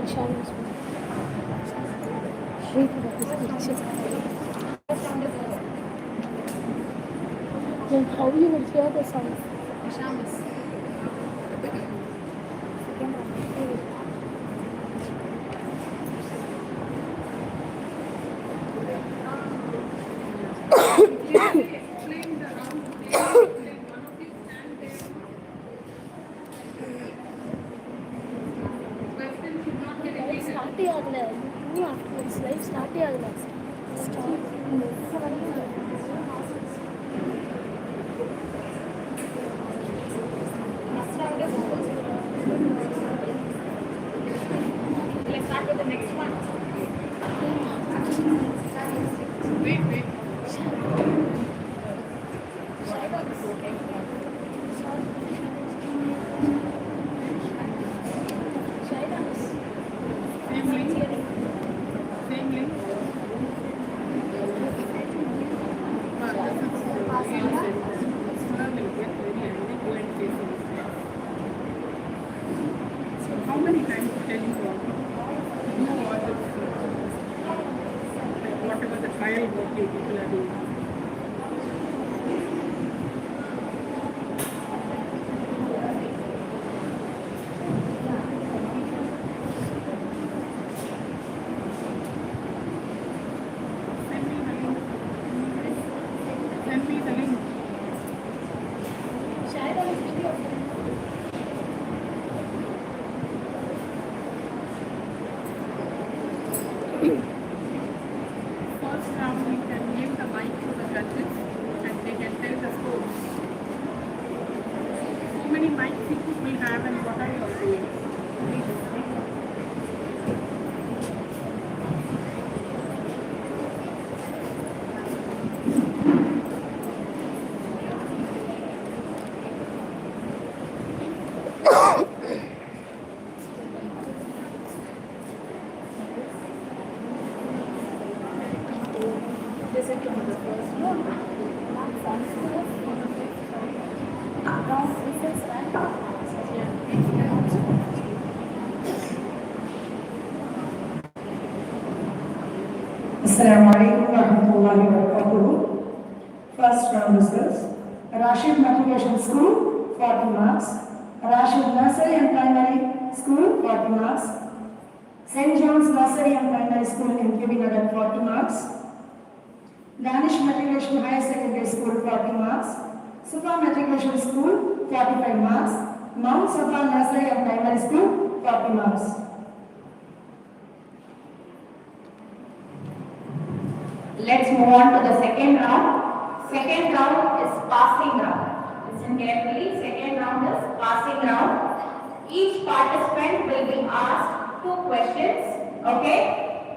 shadows. Then how you will hear the sound? How many times to tell you whatever the trial work you people are doing? Send me the link. First round we can give the mic to the judges and they can tell the scores. How many mics people will have and what are your goals? Assalamu alaikum warahmatullahi wabarakatuh. First round results. Rashid Matriculation School 40 marks. Rashid Nursery and Primary School 40 marks. St. John's Nursery and Primary School in Kivinagar 40 marks. Danish Matriculation Higher Secondary School 40 marks. Sufa Matriculation School 45 marks. Mount Safa Nursery and Primary School 40 marks. Let's move on to the second round. Second round is passing round. Listen carefully. Second round is passing round. Each participant will be asked 2 questions. Okay?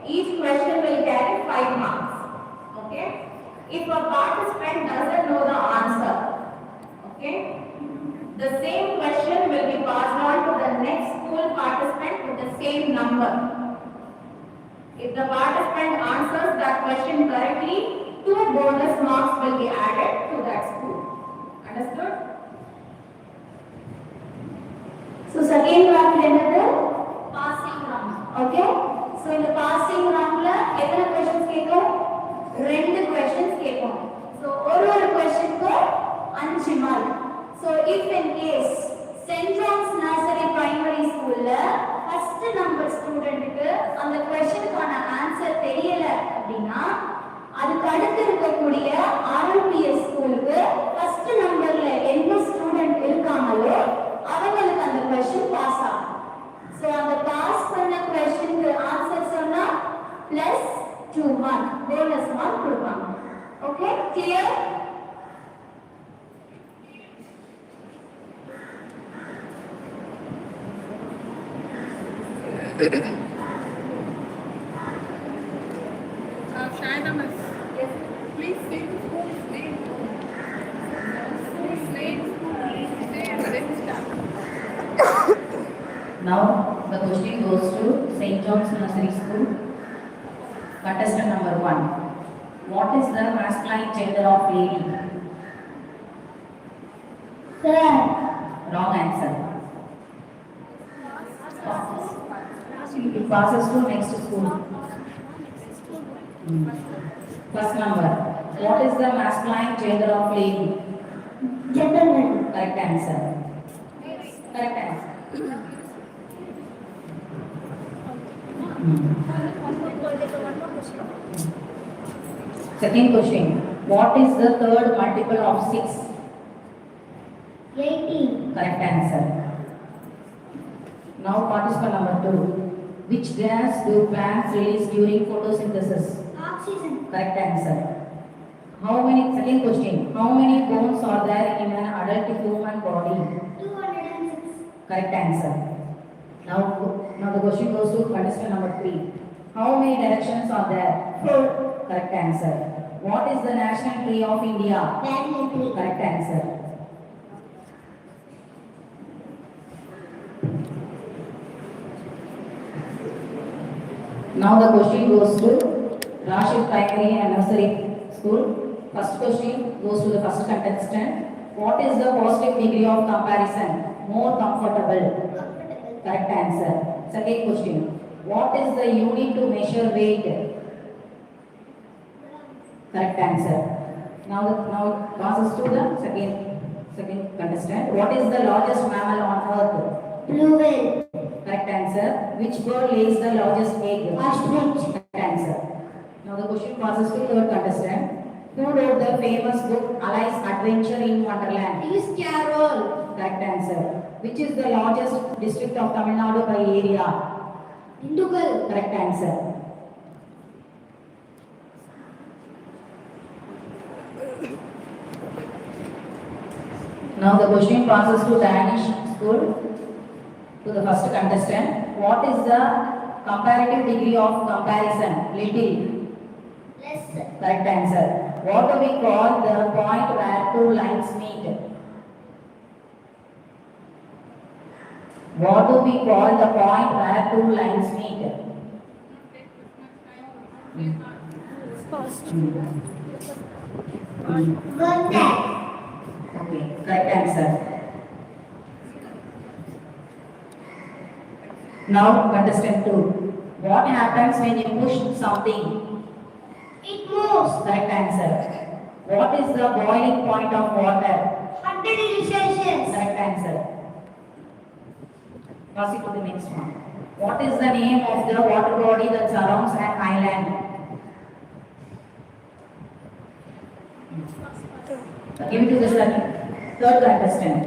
Each question will carry 5 marks. Okay? If a participant doesn't know the answer, okay, the same question will be passed on to the next school participant with the same number. If the participant answers that question correctly, 2 bonus marks will be added to that school. Understood? So second round என்னது passing round. Okay? So in the passing roundல எத்தனை questions கேட்கும்? 2 questions கேட்கும். So ஒரு questionக்கு 5 mark. So if in case St. John's Nursery Primary Schoolல first number ஸ்டூடெண்ட்க்கு அந்த क्वेश्चनக்கான answer தெரியல அப்படினா அதுக்கு அடுத்து இருக்கக்கூடிய RLPS ஸ்கூலுக்கு ஃபர்ஸ்ட் நம்பர்ல என்ன ஸ்டூடெண்ட் இருக்காங்களோ அவங்களுக்கு அந்த क्वेश्चन பாஸ் ஆகும். சோ அந்த பாஸ் பண்ண क्वेश्चनக்கு ஆன்சர் சொன்னா +2 மார்க் போனஸ் மார்க் கொடுப்பாங்க. Okay, clear? Shahida Miss, Yes. please say the school's name. School's name. Say and then start. Now the question goes to St. John's Nursery School. Contestant number 1. What is the masculine gender of lady? Sir. Wrong answer. It passes to next school. First number. What is the masculine gender of lady? Gentleman. Correct answer. Correct answer. Second question. What is the third multiple of 6? 18. Correct answer. Now participant number 2. Which gas do plants release during photosynthesis? Oxygen. Correct answer. Second question. How many bones are there in an adult human body? 206. Correct answer. Now the question goes to participant number 3. How many directions are there? 4. Correct answer. What is the national tree of India? Banyan tree. Correct answer. Now the question goes to Rashid Primary and Nursery School. First question goes to the first contestant. What is the positive degree of comparison? More comfortable. Correct answer. Second question. What is the unit to measure weight? Correct answer. Now passes to the second contestant. What is the largest mammal on earth? Blue whale. Correct answer. Which bird lays the largest egg? Ostrich. Correct answer. Now the question passes to third contestant. Who wrote the famous book Alice's Adventure in Wonderland? Lewis Carroll. Correct answer. Which is the largest district of Tamil Nadu by area? Dindugal. Correct answer. Now the question passes to Danish School. To the first contestant. What is the comparative degree of comparison? Little. Less. Correct answer. What do we call the point where two lines meet? What do we call the point where two lines meet? Vertex. Okay, correct answer. Now contestant 2. What happens when you push something? It moves. Correct answer. What is the boiling point of water? 100 degrees Celsius. Correct answer. Pass it to the next one. What is the name of the water body that surrounds an island? Give it to the third contestant.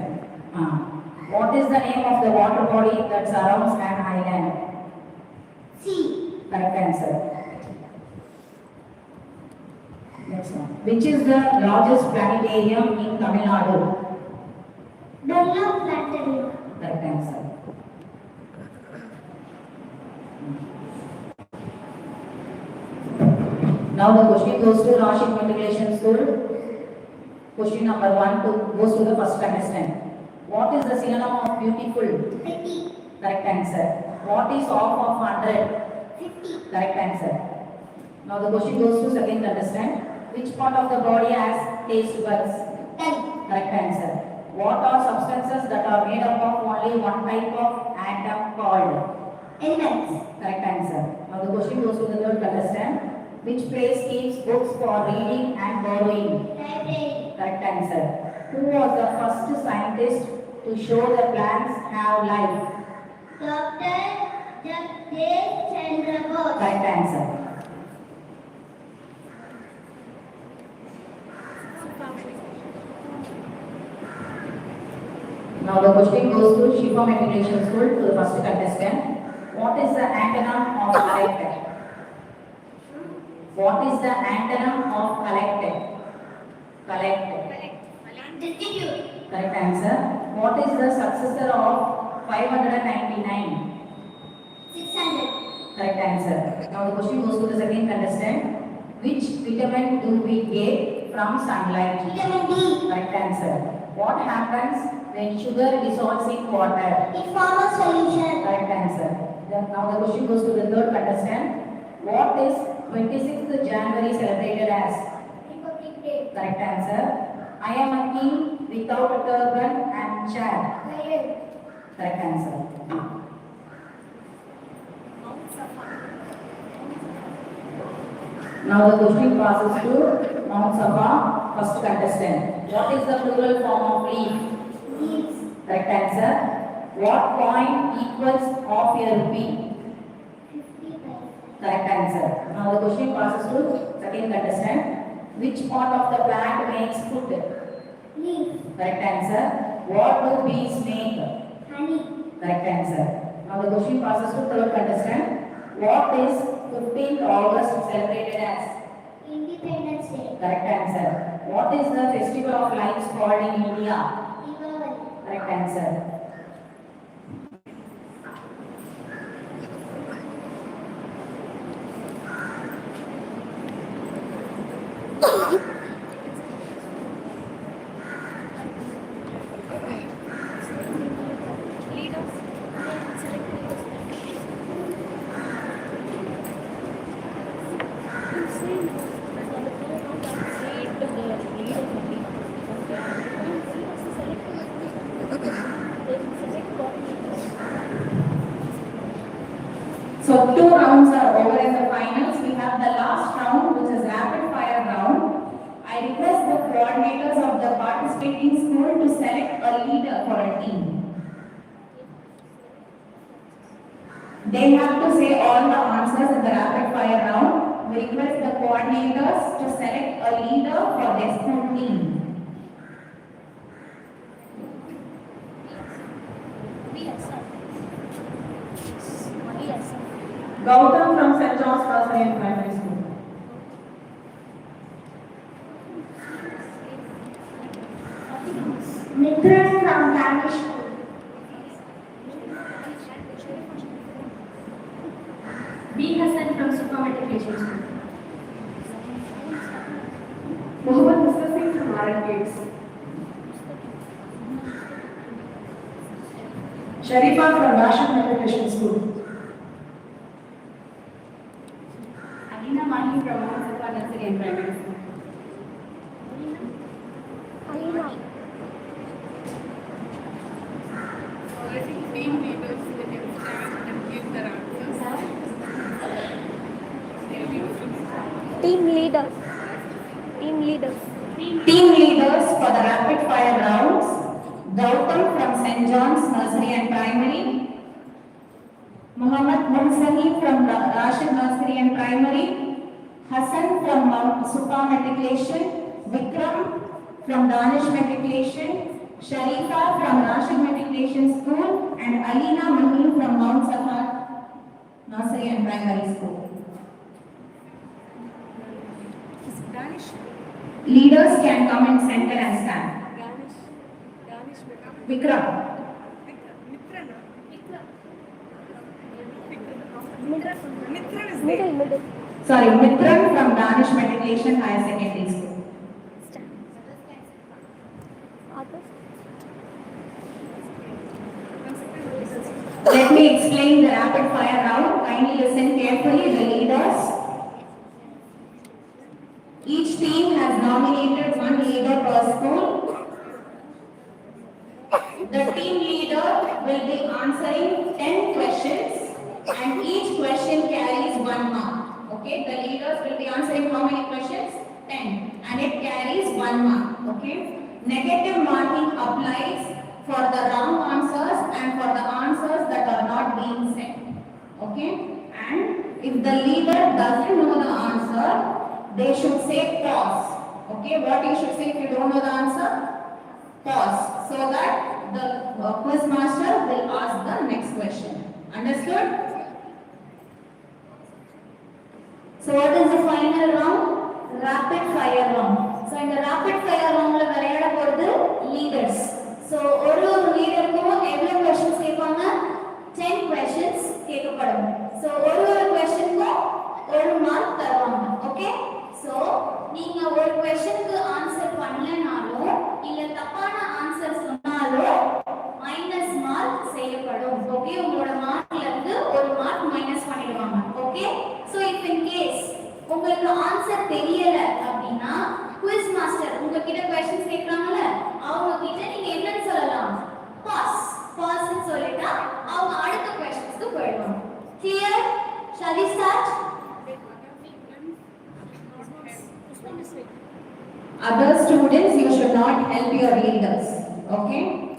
What is the name of the water body that surrounds an island? Sea. Correct answer. Next one. Which is the largest planetarium in Tamil Nadu? Birla Planetarium. Correct answer. Now the question goes to Rashid Matriculation School. Question number 1 goes to the first contestant. What is the synonym of beautiful? Pretty. Correct answer. What is half of 100? 50. Correct answer. Now the question goes to second contestant. Which part of the body has taste buds? Tongue. Correct answer. What are substances that are made up of only one type of atom called? Elements. Correct answer. Now the question goes to the third contestant. Which place keeps books for reading and borrowing? Library. Correct answer. Who was the first scientist to show that plants have life? Dr. Jagdish Chandra Bose. Correct answer. Now the question goes to Shifa Matriculation School to the first contestant. What is the antonym of collected? What is the antonym of collected? Collected. Destitute. Correct answer. What is the successor of 599? 600. Correct answer. Now the question goes to the second contestant. Which vitamin do we get from sunlight? Vitamin D. Correct answer. What happens when sugar dissolves in water? It forms a solution. Correct answer. Now the question goes to the third contestant. What is 26th January celebrated as? Republic Day. Correct answer. I am a king without a turban and chair. Lion. Correct answer. Now the question passes to Mount Safa, first contestant. What is the plural form of leaf? Leaves. Correct answer. What coin equals half a rupee? 50 paise. Correct answer. Now the question passes to second contestant. Which part of the plant makes food? Leaf. Correct answer. What do bees make? Honey. Correct answer. Now the question passes to third contestant. What is 15th August celebrated as? Independence Day. Correct answer. What is the festival of lights called in India? Diwali. Correct answer. So 2 rounds are over in the finals. We have the last round, which is rapid fire round. I request the coordinators of the participating school to select a leader for a team. They have to say all the answers in the rapid fire round. We request the coordinators to select a leader for their school team. Gautam from St. John's Nursery and Primary School. Mithran from Danish School. B. Hassan from Supa Matriculation School. Mohammed Mr. Singh from Iron Gates. Sharifa from Rashid Matriculation School. Alina Mahi from Mount Safa Nursery and Primary School. Alina. Already team leaders they can stand and give their answers. Team leaders. Team leaders. Team leaders for the rapid fire rounds. Gautam from St. John's Nursery and Primary. Muhammad Munsahi from Rashid Nursery and Primary. Hassan from Mount Supa Matriculation. Vikram from Danish Matriculation. Sharifa from Rashid Matriculation School. And Alina Mahi from Mount Safa Nursery and Primary School. Danish. Leaders can come in center and stand. Vikram. Middle. Sorry, Mithran from Danish Matriculation Higher Secondary School. Others. Let me explain the rapid fire round. Kindly listen carefully, the leaders. Each team has nominated one leader per school. The team leader will be answering 10 questions and each question carries 1 mark. Okay, the leaders will be answering how many questions? 10 and it carries 1 mark. Okay, negative marking applies for the wrong answers and for the answers that are not being said. Okay, and if the leader doesn't know the answer, they should say pause. Okay, what you should say if you don't know the answer? Pause, so that the quiz master will ask the next question. Understood? So what is the final round? Rapid fire round. So in the rapid fire round la விளையாட போறது leaders. So ஒரு leaderக்கும் எவ்வளவு questions கேட்பாங்க? 10 questions கேட்கப்படும். So ஒரு questionக்கும் 1 mark தருவாங்க. Okay? So நீங்க ஒரு questionக்கு answer பண்ணலனாலோ இல்ல தப்பான answer சொன்னாலோ மைனஸ் மார்க் செய்யப்படும். ஓகே, உங்களோட மார்க்ல இருந்து 1 மார்க் மைனஸ் பண்ணிடுவாங்க. Okay, so if in case உங்களுக்கு ஆன்சர் தெரியல அப்படினா குவிஸ் மாஸ்டர் உங்ககிட்ட क्वेश्चंस கேக்குறாங்கல, அவங்க கிட்ட நீங்க என்னன்னு சொல்லலாம்? பாஸ் ன்னு சொல்லிட்டா அவங்க அடுத்த क्वेश्चंஸ்க்கு போய்டுவாங்க. Clear? Shall we start? Other students, you should not help your leaders. Okay?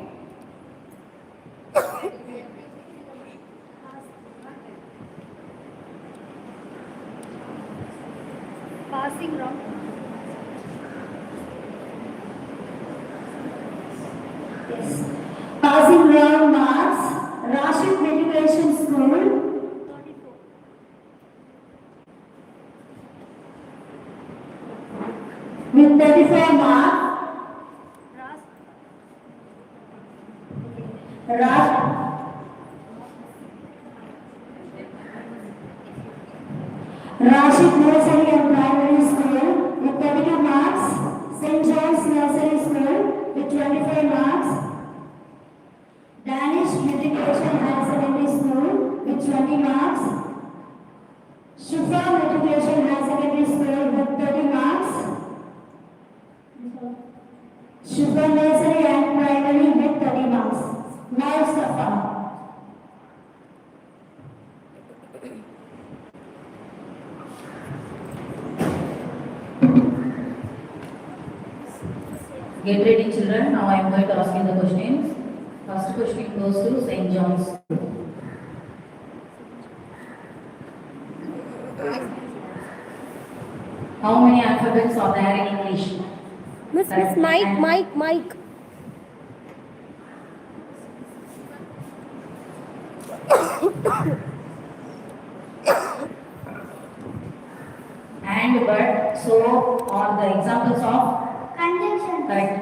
Passing round. Yes. Passing round marks. Rashid Matriculation School. 34. With 35 marks. Ras. Rashid Nursery and Primary School with 32 marks. St. John's Nursery School with 25 marks. Danish Matriculation Higher Secondary School with 20 marks. Shufa Matriculation Higher Secondary School with 30 marks. Shufa Nursery and Primary with 30 marks. Now Safa. Get ready, children. Now I am going to ask you the questions. First question goes to St. John's School. How many alphabets are there in English? Miss, Mike. And, but, so are the examples of? Conjunction. Correct.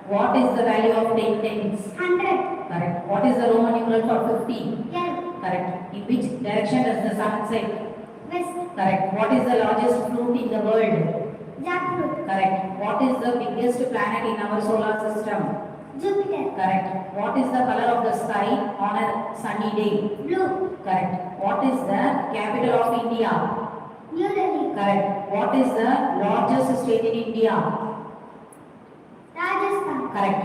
What is the value of 10 tens? 100. Correct. What is the Roman numeral for 50? L. Correct. In which direction does the sun set? West. Correct. What is the largest fruit in the world? Jackfruit. Correct. What is the biggest planet in our solar system? Jupiter. Correct. What is the color of the sky on a sunny day? Blue. Correct. What is the capital of India? New Delhi. Correct. What is the largest state in India? Rajasthan. Correct.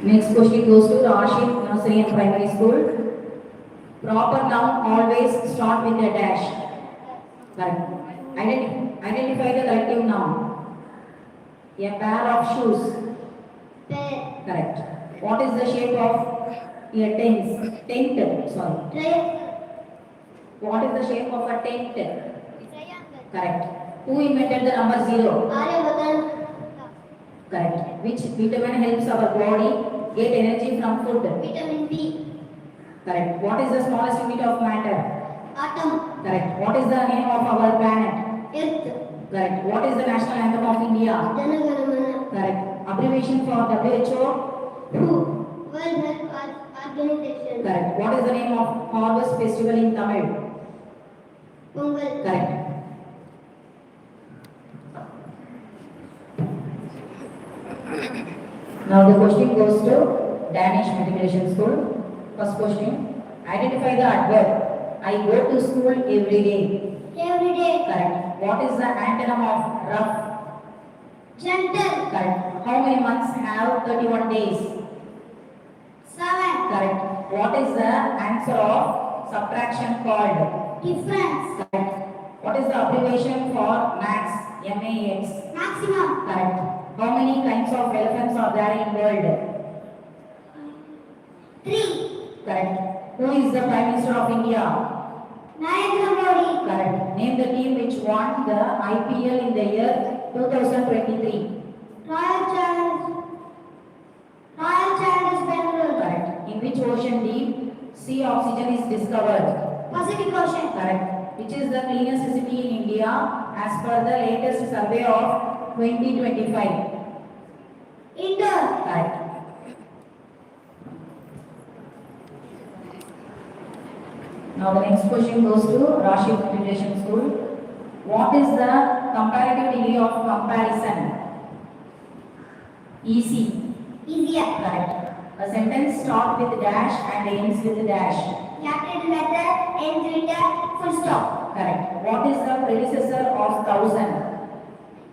Next question goes to Rashid Nursery and Primary School. Proper noun always start with a dash. Correct. Identify the collective noun. A pair of shoes. Pear. Correct. What is the shape of a tent? Triangle. What is the shape of a tent? Triangle. Correct. Who invented the number 0? Aryabhata. Correct. Which vitamin helps our body get energy from food? Vitamin B. Correct. What is the smallest unit of matter? Atom. Correct. What is the name of our planet? Earth. Correct. What is the national anthem of India? Janaganamana. Correct. Abbreviation for WHO? WHO. World Health Organization. Correct. What is the name of harvest festival in Tamil? Pongal. Correct. Now the question goes to Danish Matriculation School. First question. Identify the adverb. I go to school every day. Every day. Correct. What is the antonym of rough? Gentle. Correct. How many months have 31 days? 7. Correct. What is the answer of subtraction called? Difference. Correct. What is the abbreviation for max? MAX. Maximum. Correct. How many kinds of elephants are there in world? 3. Correct. Who is the Prime Minister of India? Narendra Modi. Correct. Name the team which won the IPL in the year 2023. Royal Challengers Bangalore. Correct. In which ocean deep sea oxygen is discovered? Pacific Ocean. Correct. Which is the cleanest city in India as per the latest survey of 2025? Indore. Correct. Now the next question goes to Rashid Matriculation School. What is the comparative degree of comparison? Easy. Easier. Correct. A sentence starts with dash and ends with dash. Capital letter, ends with a full stop. Correct. What is the predecessor of 1000?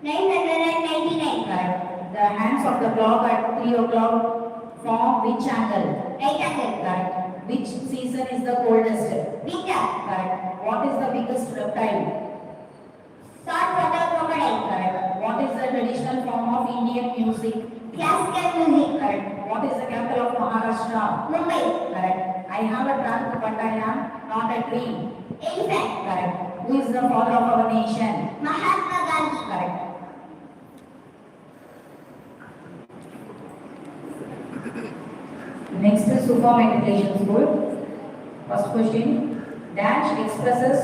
999. Correct. The hands of the clock at 3 o'clock form which angle? Right angle. Correct. Which season is the coldest? Winter. Correct. What is the biggest reptile? Saltwater crocodile. Correct. What is the traditional form of Indian music? Classical music. Correct. What is the capital of Maharashtra? Mumbai. Correct. I have a trunk but I am not a tree. Elephant. Correct. Who is the father of our nation? Mahatma Gandhi. Correct. Next is Sufa Meditation School. First question. Dash expresses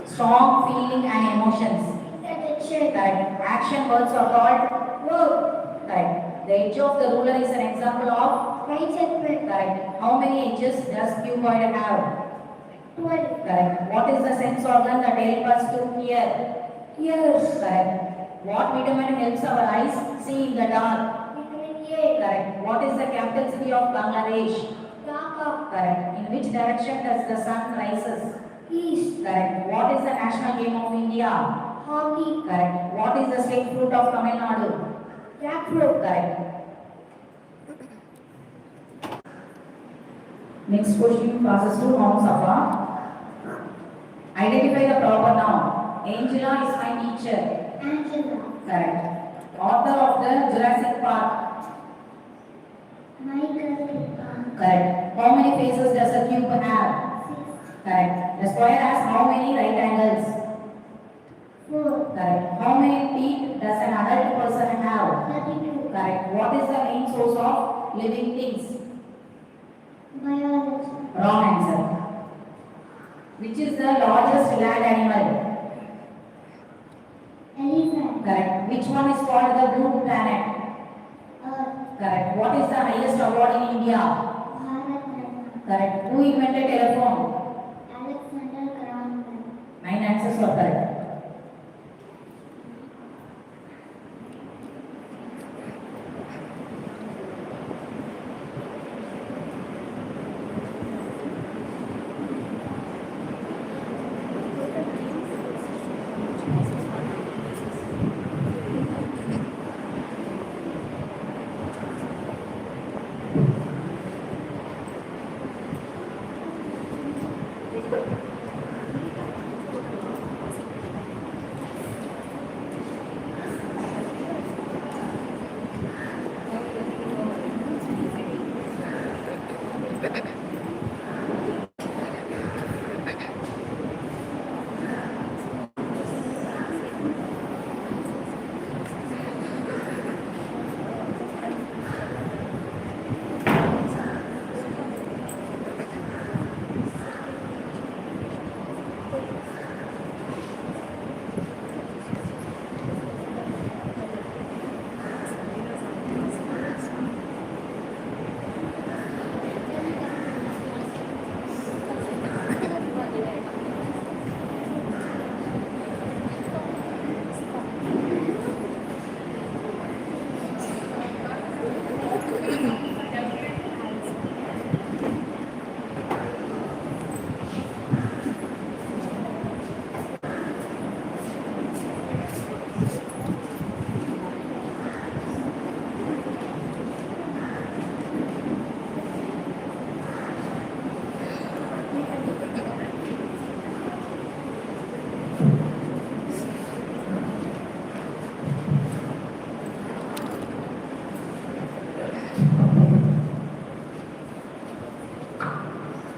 strong feeling and emotions. Correct. Action words are called Verb. correct. The edge of the ruler is an example of Right segment. correct. How many edges does cuboid have? 12. Correct. What is the sense organ that help us to hear? Ears. Correct. What vitamin helps our eyes see in the dark? Vitamin A. Correct. What is the capital city of Bangladesh? Dhaka. Correct. In which direction does the sun rises? East. Correct. What is the national game of India? Hockey. Correct. What is the state fruit of Tamil Nadu? Jackfruit. Correct. Next question passes to Mount Safa. Identify the proper noun. Angela is my teacher. Angela. Correct. Author of the Jurassic Park. Michael. Correct. How many faces does a cube have? Correct. The square has how many right angles? 4. Correct. How many teeth does an adult person have? 32. Correct. What is the main source of living things? Biology. Wrong answer. Which is the largest land animal? Elephant. Correct. Which one is called the blue planet? Earth. Correct. What is the highest award in India? Bharat Ratna. Correct. Who invented telephone? Alexander Graham Bell. 9 answers are correct.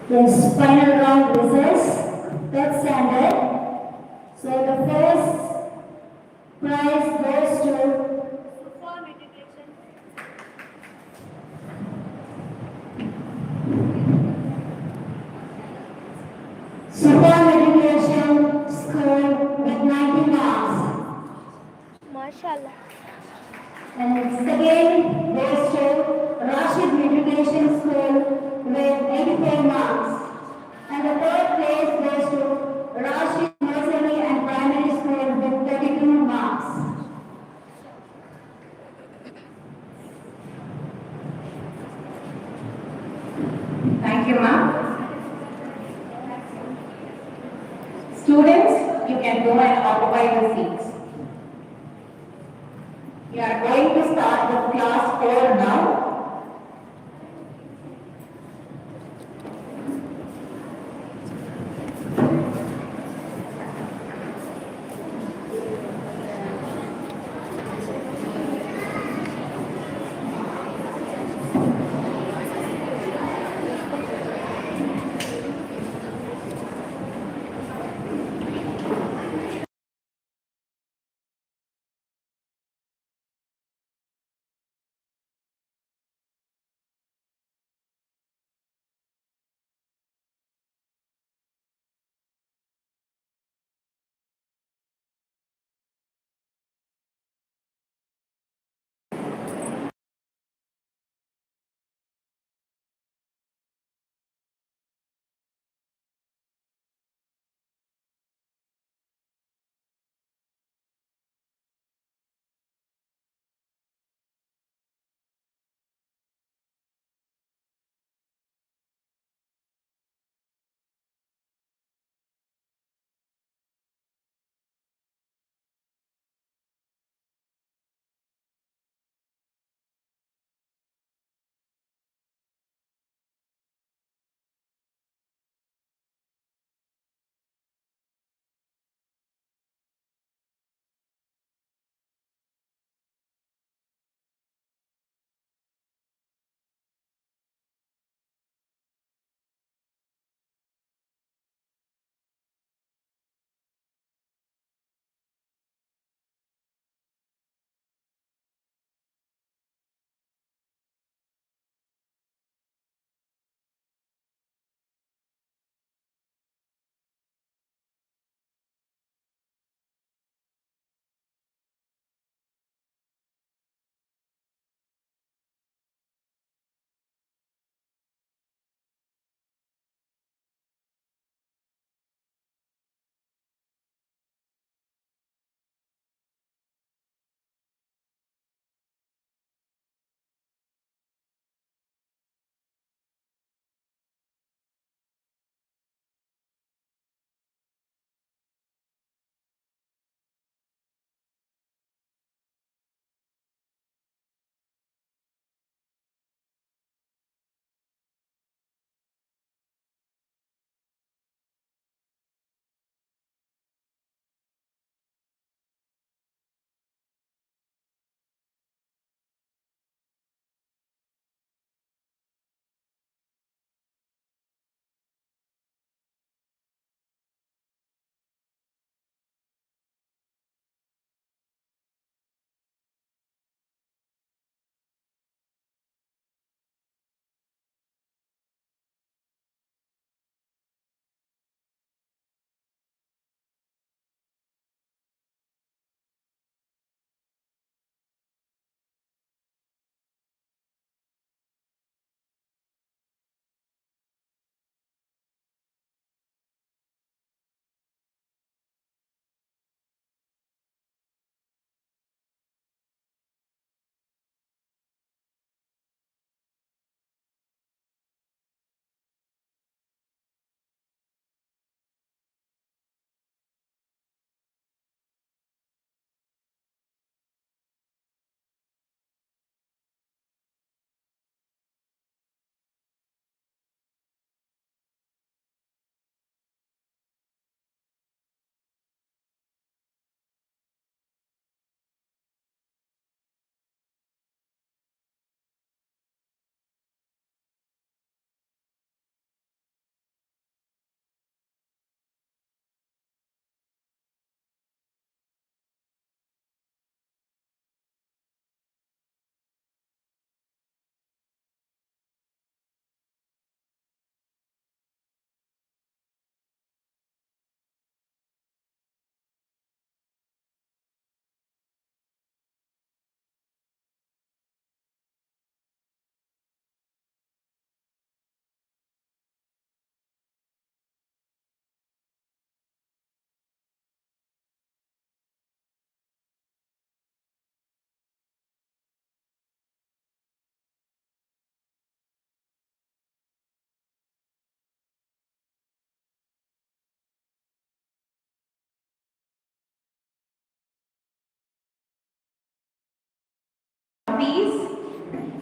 Yes, final round results. Third standard. So the first prize goes to Sufa Meditation. Super Meditation School with 90 marks. Mashallah. And second goes to Rashid Meditation School with 84 marks. And the third place goes to Rashid Nursery and Primary School with 32 marks. Thank you, ma'am. Students, you can go and occupy the seats. We are going to start over now.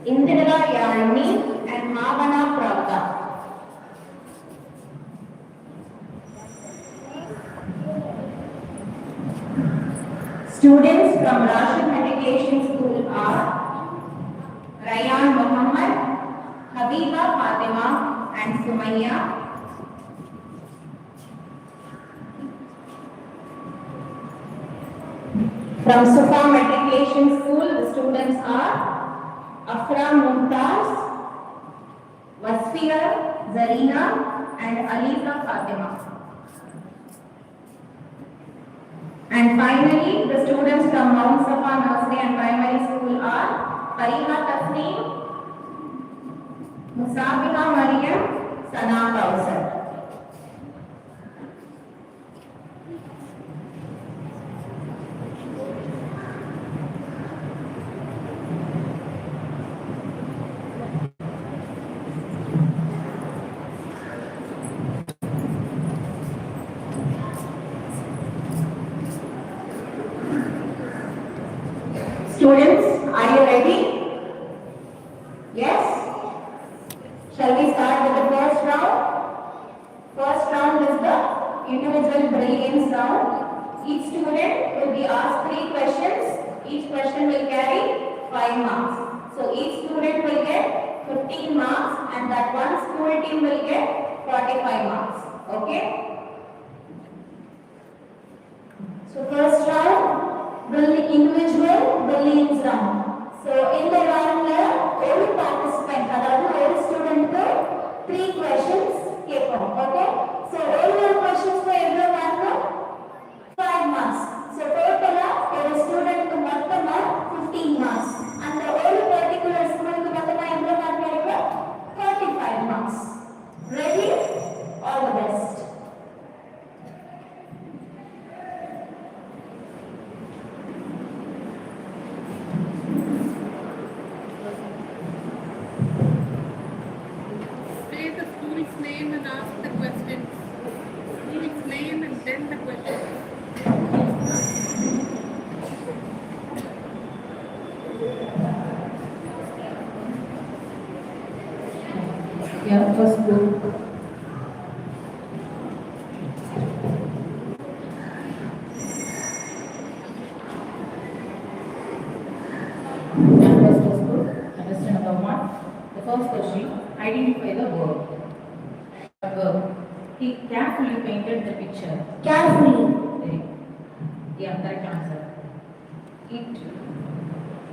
Indira Yarni, and Bhavana Pravda. Students from Rashid Meditation School are Rayan Muhammad, Habiba Fatima, and Sumaya. From Sufa Matriculation School, the students are Afra Mumtaz, Wasfia Zarina, and Aliza Fatima. And finally, the students from Mount Safa Nursery and Primary School are Farina Tasneem, Musabika Mariam, Sana Kausar. Students, are you ready? Yes? Shall we start with the first round? First round is the individual brilliance round. Each student will be asked 3 questions. Each question will carry 5 marks. So each student will get 15 marks and that one school team will get 45 marks. Okay? So first round, individual brilliance round. So in the round, every participant, every student, 3 questions keep on. Okay? So all questions for everyone, 5 marks. So total, every student to 15 marks. And the all particular school to 45 marks. Ready? All the best. Say the school's name and ask the questions. School's name and then the question. Yeah, first group. Question number 1. The first question, identify the verb. Verb. He carefully painted the picture. Carefully. Yeah, correct answer. It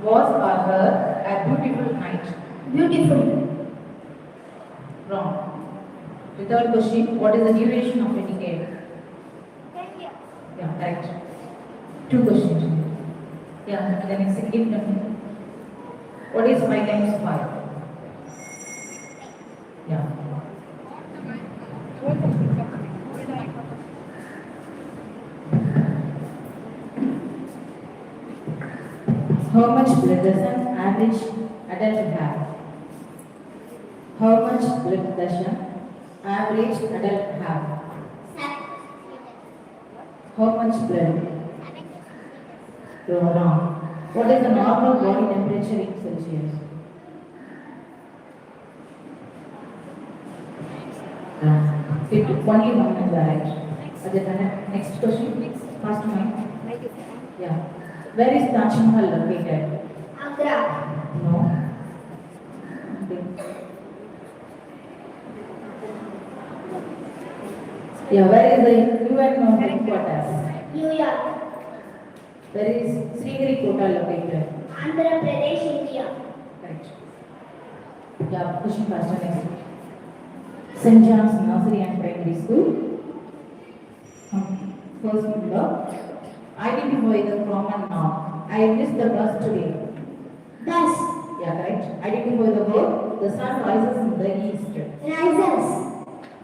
was for her a beautiful night. Beautiful. Wrong. The third question, what is the duration of a decade? 10 years. Yeah, correct. 2 questions. Yeah, the next give them. What is 5 times 5? Yeah. How much blood does an average adult have? How much blood does an average adult have? How much blood? You're wrong. What is the normal body temperature in Celsius? Only one is right. Next question. First one. Yeah. Where is Taj Mahal located? Agra. No. Yeah, where is the UN headquarters? New York. Where is Sriharikota located? Andhra Pradesh, India. Right. Yeah, question first one is St. John's Nursery and Primary School. First number. Identify the common noun. I missed the bus today. Thus, Yeah, correct. Identify the word. The sun rises in the east. rises.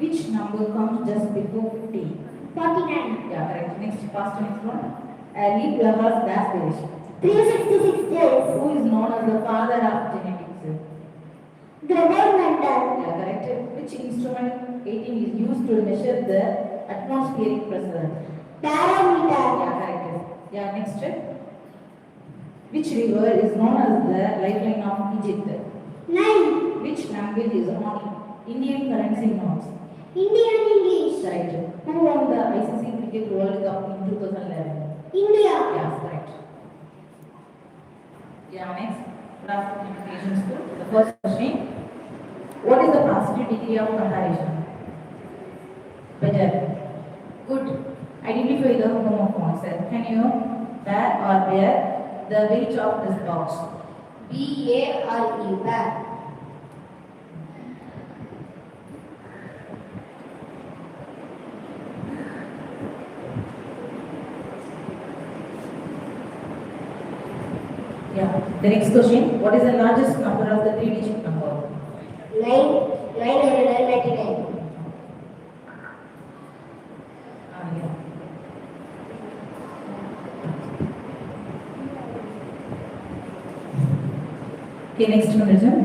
Which number comes just before 50? 49. Yeah, correct. Next, next one. Leap Lahas dash dash. 366 days. Who is known as the father of genetics? Gregor Mendel. Yeah, correct. Which instrument 18 is used to measure the atmospheric pressure? Parameter. Yeah, correct. Yeah, next. Which river is known as the lifeline of Egypt? Which language is on Indian currency notes? Indian English. Correct. Who won the ICC Cricket World Cup in 2011? India. Yes, correct. Yeah, next. Craft Communication School. The first question. What is the positive degree of comparison? Better. Good. Identify the homophones. Can you bear or bear the weight of this box? B-A-R-E, bear. Yeah. The next question. What is the largest number of the three-digit number? 999. Yeah. Okay, next one, Rajan.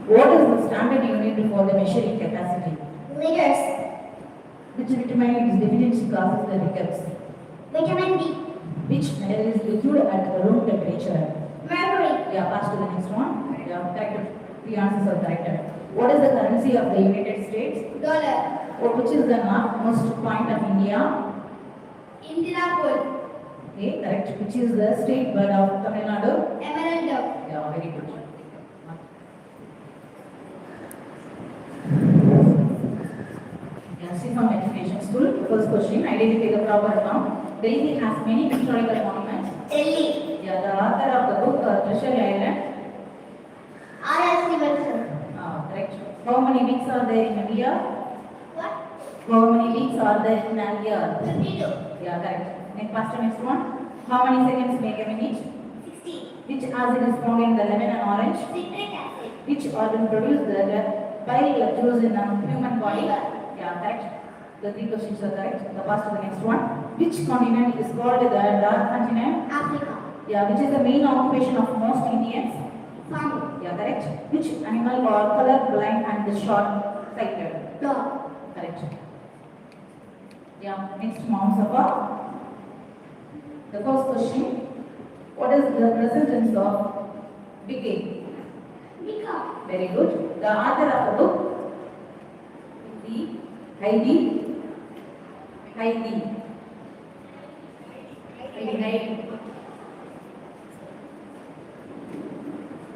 What is the standard unit for the measuring capacity? Liters. Which vitamin its deficiency causes the hiccups? Vitamin D. Which metal is liquid at room temperature? Mercury. Yeah, pass to the next one. Yeah, correct. The answers are correct. What is the currency of the United States? Dollar. Which is the northmost point of India? Indirapur. Okay, correct. Which is the state bird of Tamil Nadu? Emerald. Yeah, very good. Yeah, see from education school. First question, identify the proper noun. Delhi has many historical monuments. Delhi. Yeah, the author of the book Treasure Island. R.S. Stevenson. Correct. How many weeks are there in a year? What? How many weeks are there in a year? 52. Yeah, correct. Next one. How many seconds make a minute? 60. Which acid is found in the lemon and orange? Citric acid. Which organ produces the bile juice in the human body? Liver. Yeah, correct. The three questions are correct. The pass to the next one. Which continent is called the dark continent? Africa. Yeah, which is the main occupation of most Indians? Farming. Yeah, correct. Which animal are color blind and short-sighted? Dog. Correct. Yeah, next Mount Sapa. The first question. What is the present tense of became? Become. Very good. The author of the book? Heidi.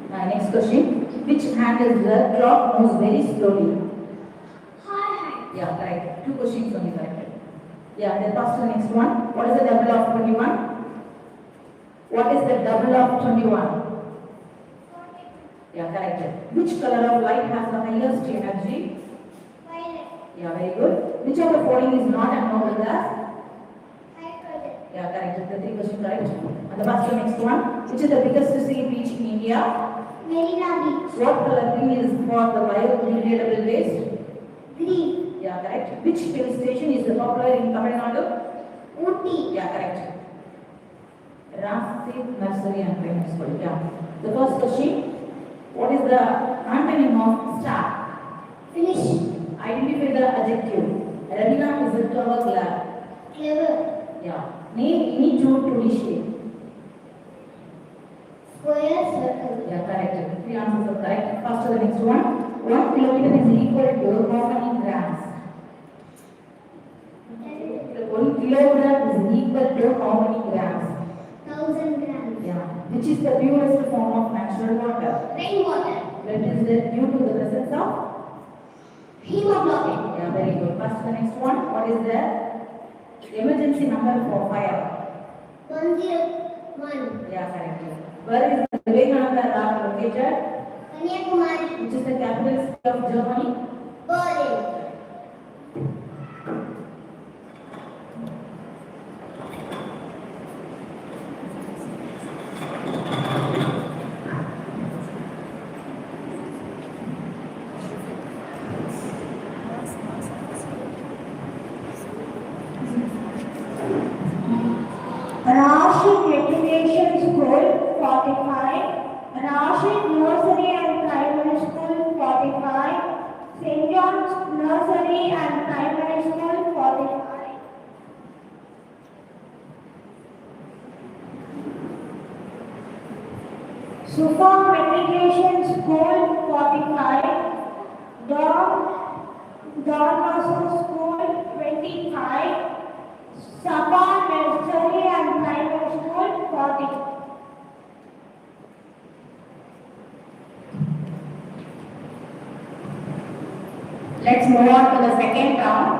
Next question. Which hand is the clock moves very slowly? High. Yeah, correct. Two questions only correct. Yeah, then pass to the next one. What is the double of 21? What is the double of 21? Yeah, correct. Which color of light has the highest energy? Violet. Yeah, very good. Which of the following is not a noble gas? Hydrogen. Yeah, correct. The three questions correct. And the pass to the next one. Which is the biggest sea beach in India? Marina Beach. What color green is for the biodegradable waste? Green. Yeah, correct. Which hill station is popular in Tamil Nadu? Ooty. Yeah, correct. Rasid Nursery and Primary School. Yeah. The first question. What is the antonym of star? Finish. Identify the adjective. Ravina is a cover glad. Clever. Yeah. Name any two truly shape. Square. Circle. Yeah, correct. Three answers are correct. First to the next one. 1 kilometer is equal to how many grams? 1 kilogram is equal to how many grams? 1000 grams. Yeah. Which is the purest form of natural water? Rainwater. That is due to the presence of? Hemoglobin. Yeah, very good. First to the next one. What is the emergency number for fire? 101. Yeah, correct. Where is the Vivekananda Rock located? Kanyakumari. Which is the capital city of Germany? Berlin. Rashid Matriculation School 45, Rashid Nursery and Primary School 45, St. John's Nursery and Primary School 45. Sufa Matriculation School 45, Don Bosco School 25, Sabha Nursery and Primary School 40. Let's move on to the second round.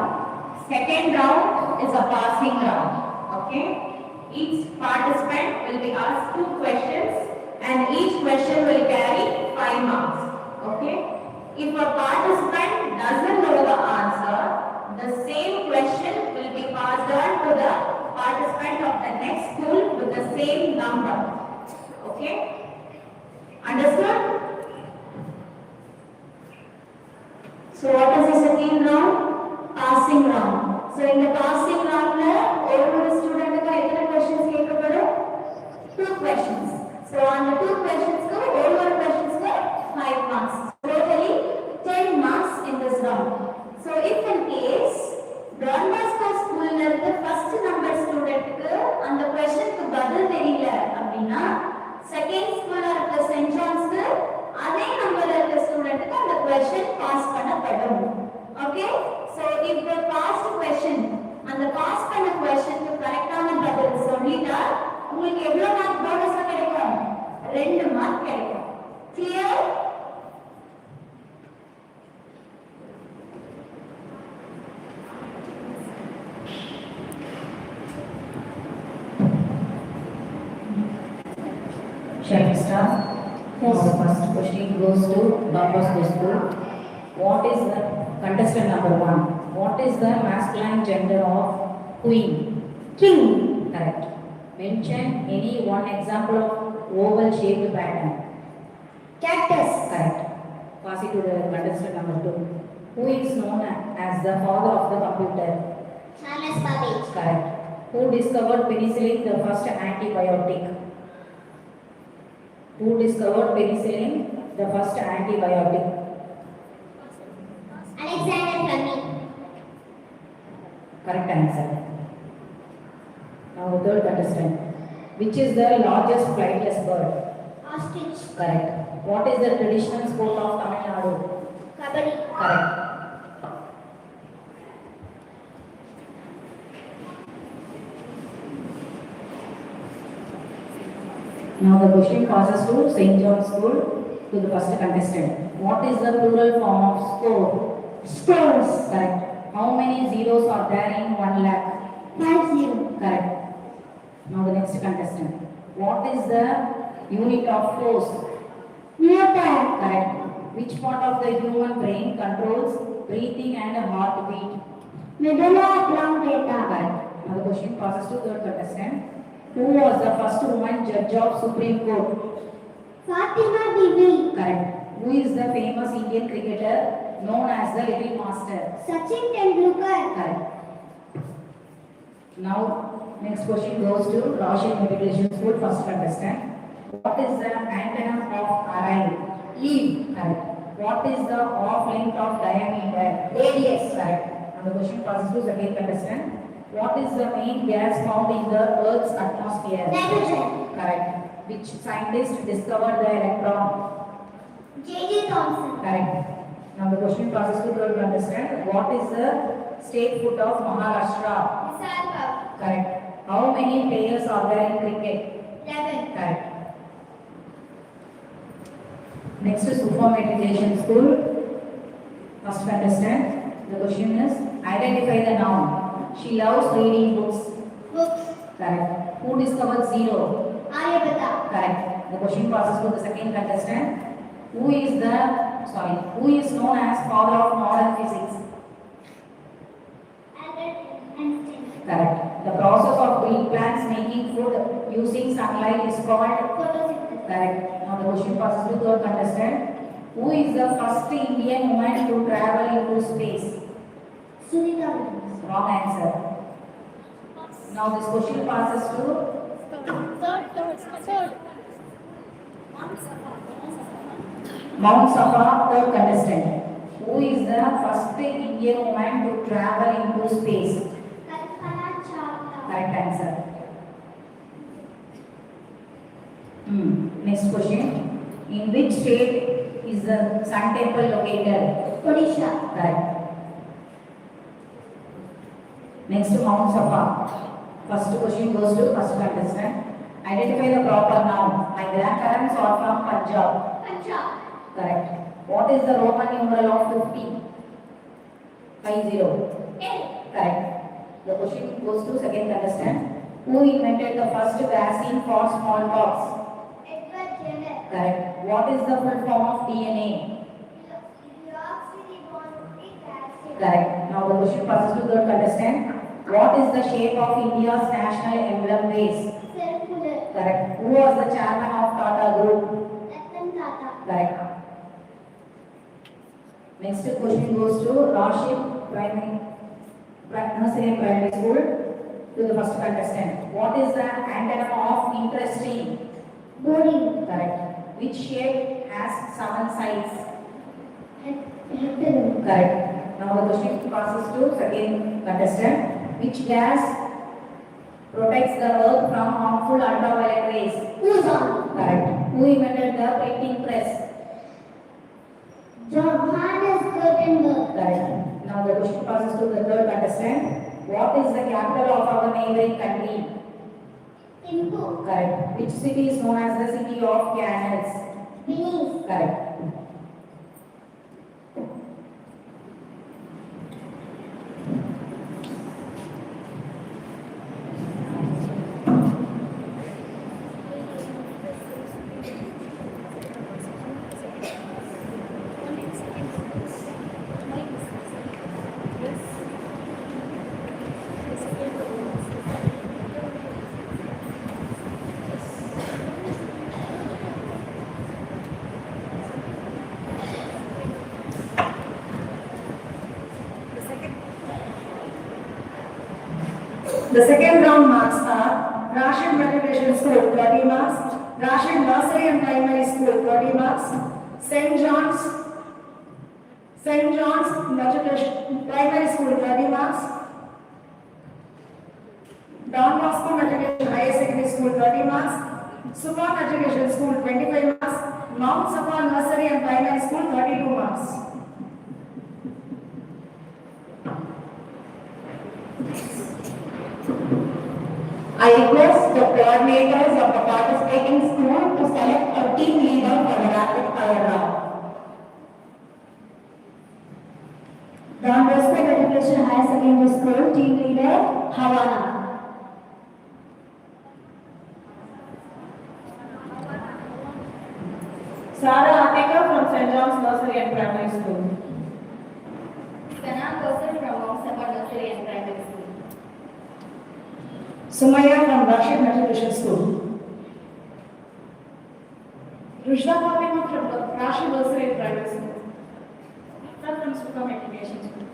Second round is a passing round. Okay? Each participant will be asked 2 questions and each question will carry 5 marks. Okay? If a participant doesn't know the answer, the same question will be passed on to the participant of the next school with the same number. Okay? Understood? So what is the second round? Passing round. So in the passing round, one student का इतने questions केकपड़ो? 2 questions. So on the 2 questions को one questions को 5 marks. Totally 10 marks in this round. So if in case Don Bosco school ல இருக்க first number student க்கு அந்த question க்கு பதில் தெரியல அப்படினா second school ல இருக்க St. John's க்கு அதே நம்பர்ல இருக்க ஸ்டூடண்ட்க்கு அந்த क्वेश्चन பாஸ் பண்ணப்படும். Okay? So if the past question அந்த பாஸ் பண்ண क्वेश्चनக்கு கரெக்ட்டான பதில் சொல்லிட்டா உங்களுக்கு எவ்வளவு மார்க் போனஸா கிடைக்கும்? 2 மார்க் கிடைக்கும். Clear? Shall we start? Yes. The first question goes to Don Bosco School. What is the contestant number 1? What is the masculine gender of queen? King. Correct. Mention any one example of oval shaped pattern. Cactus. Correct. Pass it to the contestant number 2. Who is known as the father of the computer? Charles Babbage. Correct. Who discovered penicillin, the first antibiotic? Who discovered penicillin, the first antibiotic? Alexander Fleming. Correct answer. Now the third contestant. Which is the largest flightless bird? Ostrich. Correct. What is the traditional sport of Tamil Nadu? Kabaddi. Correct. Now the question passes to St. John's School to the first contestant. What is the plural form of score? Scores. Correct. How many zeros are there in 1 lakh? 50. Correct. Now the next contestant. What is the unit of force? Newton. Correct. Which part of the human brain controls breathing and heartbeat? Medulla oblongata. Correct. Now the question passes to third contestant. Who was the first woman judge of Supreme Court? Fatima Bibi. Correct. Who is the famous Indian cricketer known as the Little Master? Sachin Tendulkar. Correct. Now, next question goes to Rashid Matriculation School, first contestant. What is the antenna of array? Leaf. Correct. What is the off length of diameter? Radius. Correct. Now the question passes to second contestant. What is the main gas found in the Earth's atmosphere? Nitrogen. Correct. Which scientist discovered the electron? J.J. Thomson. Correct. Now the question passes to third contestant. What is the state food of Maharashtra? Visakhapatnam. Correct. How many players are there in cricket? 11. Correct. Next is Sufa Matriculation School. First contestant. The question is identify the noun. She loves reading books. Books. Correct. Who discovered zero? Aryabhata. Correct. The question passes to the second contestant. Who is known as father of modern physics? Albert Einstein. Correct. The process of green plants making food using sunlight is called? Photosynthesis. Correct. Now the question passes to third contestant. Who is the first Indian woman to travel into space? Sunita Williams. Wrong answer. Now this question passes to Third. Mount Safa, third contestant. Who is the first Indian woman to travel into space? Kalpana Chawla. Correct answer. Next question. In which state is the Sun Temple located? Odisha. Correct. Next, Mount Safa. First question goes to first contestant. Identify the proper noun. My grandparents are from Punjab. Punjab. Correct. What is the Roman numeral of 50? 50. Correct. The question goes to second contestant. Who invented the first vaccine for smallpox? Edward Jenner. Correct. What is the full form of DNA? Deoxyribonucleic acid. Correct. Now the question passes to third contestant. What is the shape of India's national emblem base? Circular. Correct. Who was the chairman of Tata Group? Ratan Tata. Correct. Next question goes to Rashid Nursery and Primary School. To the first contestant. What is the antonym of interesting? Boring. Correct. Which shape has 7 sides? Heptagon. Correct. Now the question passes to second contestant. Which gas protects the earth from harmful ultraviolet rays? Ozone. Correct. Who invented the printing press? Johannes Gutenberg. Correct. Now the question passes to the third contestant. What is the capital of our neighboring country? Thimphu. Correct. Which city is known as the city of canals? Venice. Correct. The second round marks are Rashid Matriculation School 30 marks, Rashid Nursery and Primary School 30 marks, St. John's Matriculation Primary School 30 marks, Don Bosco Matriculation Higher Secondary School 30 marks, Supa Matriculation School 25 marks, Mount Safa Nursery and Primary School 32 marks. I request the coordinators of the participating school to select a team leader for the rapid fire round. Don Bosco Matriculation Higher Secondary School team leader Havana. Sarah Atika from St. John's Nursery and Primary School. Sana Kausar from Mount Safa Nursery and Primary School. Sumaya from Rashid Matriculation School. Rushda Fatima from Rashid Nursery and Primary School. That from Supa Matriculation School.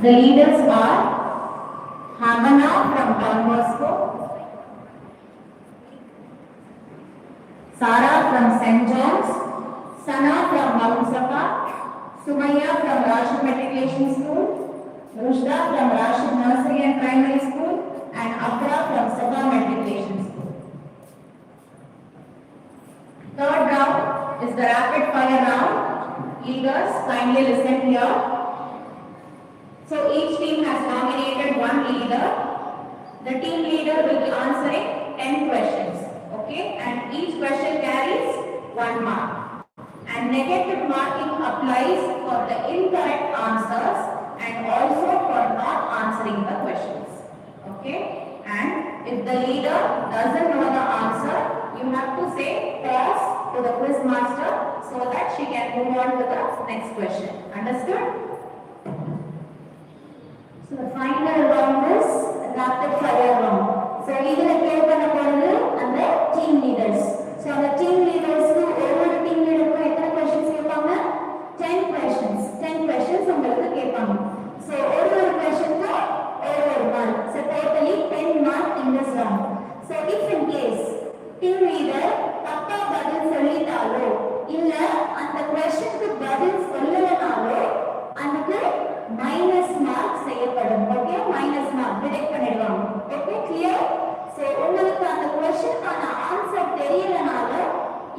The leaders are Havana from Don Bosco, Sarah from St. John's, Sana from Mount Safa, Sumaya from Rashid Matriculation School, Rushda from Rashid Nursery and Primary School, and Abra from Safa Matriculation School. Third round is the rapid fire round. Leaders, kindly listen here. So each team has nominated one leader. The team leader will be answering 10 questions. Okay? And each question carries 1 mark. And negative marking applies for the incorrect answers and also for not answering the questions. Okay? And if the leader doesn't know the answer, you have to say pause to the quiz master so that she can move on to the next question. Understood? So the final round is rapid fire round. So இதுல கேட்க போறது அந்த team leaders. So அந்த team leaders ஒவ்வொரு team leaderக்கும் எத்தனை questions கேட்பாங்க? 10 questions. 10 questions உங்களுக்கு கேட்பாங்க. So ஒரு questionக்கு ஒரு mark. So totally 10 mark in this round. So if in case team leader தப்பா பதில் சொல்லிட்டாலோ இல்ல அந்த questionக்கு பதில் சொல்லலனாலோ அதுக்கு மைனஸ் மார்க் செய்யப்படும். ஓகே, மைனஸ் மார்க் டிடெக்ட் பண்ணிடுவாங்க. Okay, clear? ஸோ உங்களுக்கு அந்த கொஸ்டினுக்கான ஆன்சர் தெரியலனாலும்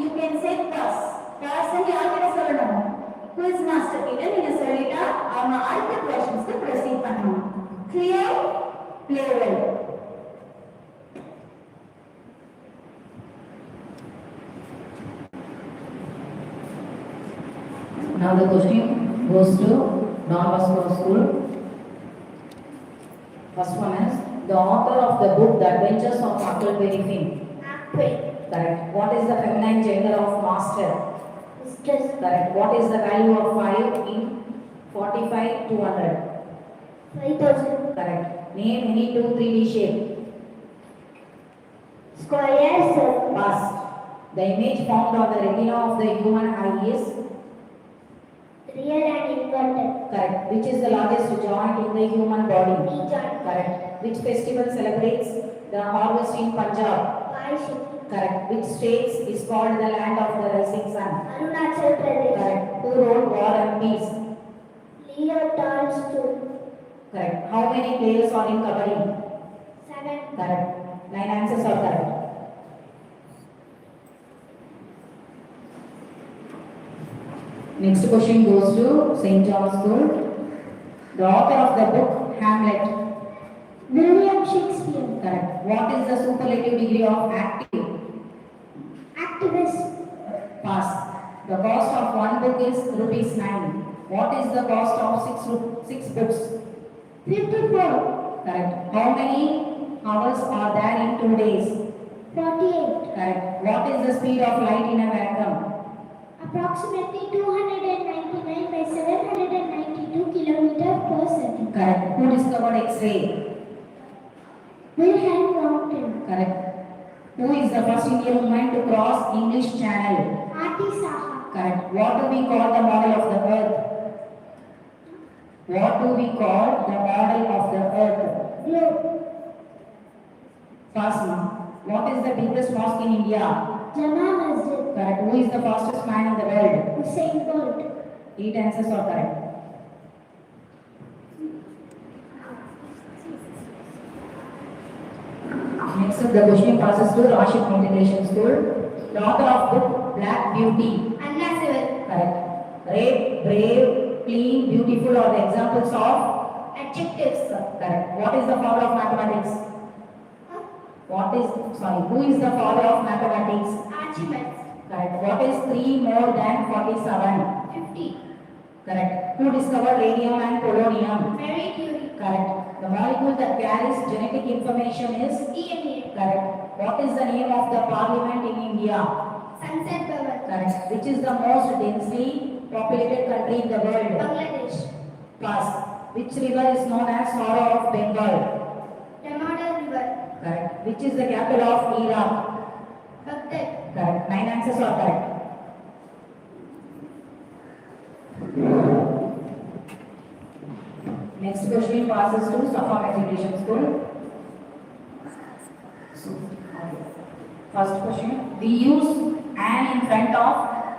you can say pass. Person யார்கிட்ட சொல்லணும்? குவிஸ் மாஸ்டர் கிட்ட நீங்க சொல்லிட்டா அவங்க அடுத்த கொஸ்டின்ஸ்க்கு ப்ரொசீட் பண்ணணும். Clear? Play well. Now the question goes to Don Bosco School. First one is the author of the book The Adventures of Huckleberry Finn. Apple. Correct. What is the feminine gender of master? Mistress. Correct. What is the value of 5 in 45 to 100? 5,000. Correct. Name any two 3D shape. Square. Circle. Pass. The image found on the retina of the human eye is Real and inverted. correct. Which is the largest joint in the human body? Knee joint. Correct. Which festival celebrates the harvest in Punjab? Varshik. Correct. Which states is called the land of the rising sun? Arunachal Pradesh. Correct. Who wrote War and Peace? Leo Tolstoy. Correct. How many players are in Kabaddi? 7. Correct. 9 answers are correct. Next question goes to St. John's School. The author of the book Hamlet. William Shakespeare. Correct. What is the superlative degree of active? Activist. Pass. The cost of one book is ₹9. What is the cost of six books? 54. Correct. How many hours are there in 2 days? 48. Correct. What is the speed of light in a vacuum? Approximately 299 by 792 kilometers per second. Correct. Who discovered X-ray? Wilhelm Röntgen. Correct. Who is the first Indian woman to cross English Channel? Aarti Saha. Correct. What do we call the model of the Earth? What do we call the model of the Earth? Globe. Pass now. What is the biggest mosque in India? Jama Masjid. Correct. Who is the fastest man in the world? Usain Bolt. 8 answers are correct. Next up, the question passes to Rashid Matriculation School. The author of book Black Beauty. Anna Civil. Correct. Red, brave, clean, beautiful are the examples of. Adjectives. Correct. What is the father of mathematics? Who is the father of mathematics? Archimedes. Correct. What is 3 more than 47? 50. Correct. Who discovered radium and polonium? Marie Curie. Correct. The molecule that carries genetic information is. DNA. Correct. What is the name of the parliament in India? Sunset Bhavan. Correct. Which is the most densely populated country in the world? Bangladesh. Pass. Which river is known as Sorrow of Bengal? Damodar River. Correct. Which is the capital of Iraq? Baghdad. Correct. 9 answers are correct. Next question passes to Safa Matriculation School. First question. We use an in front of.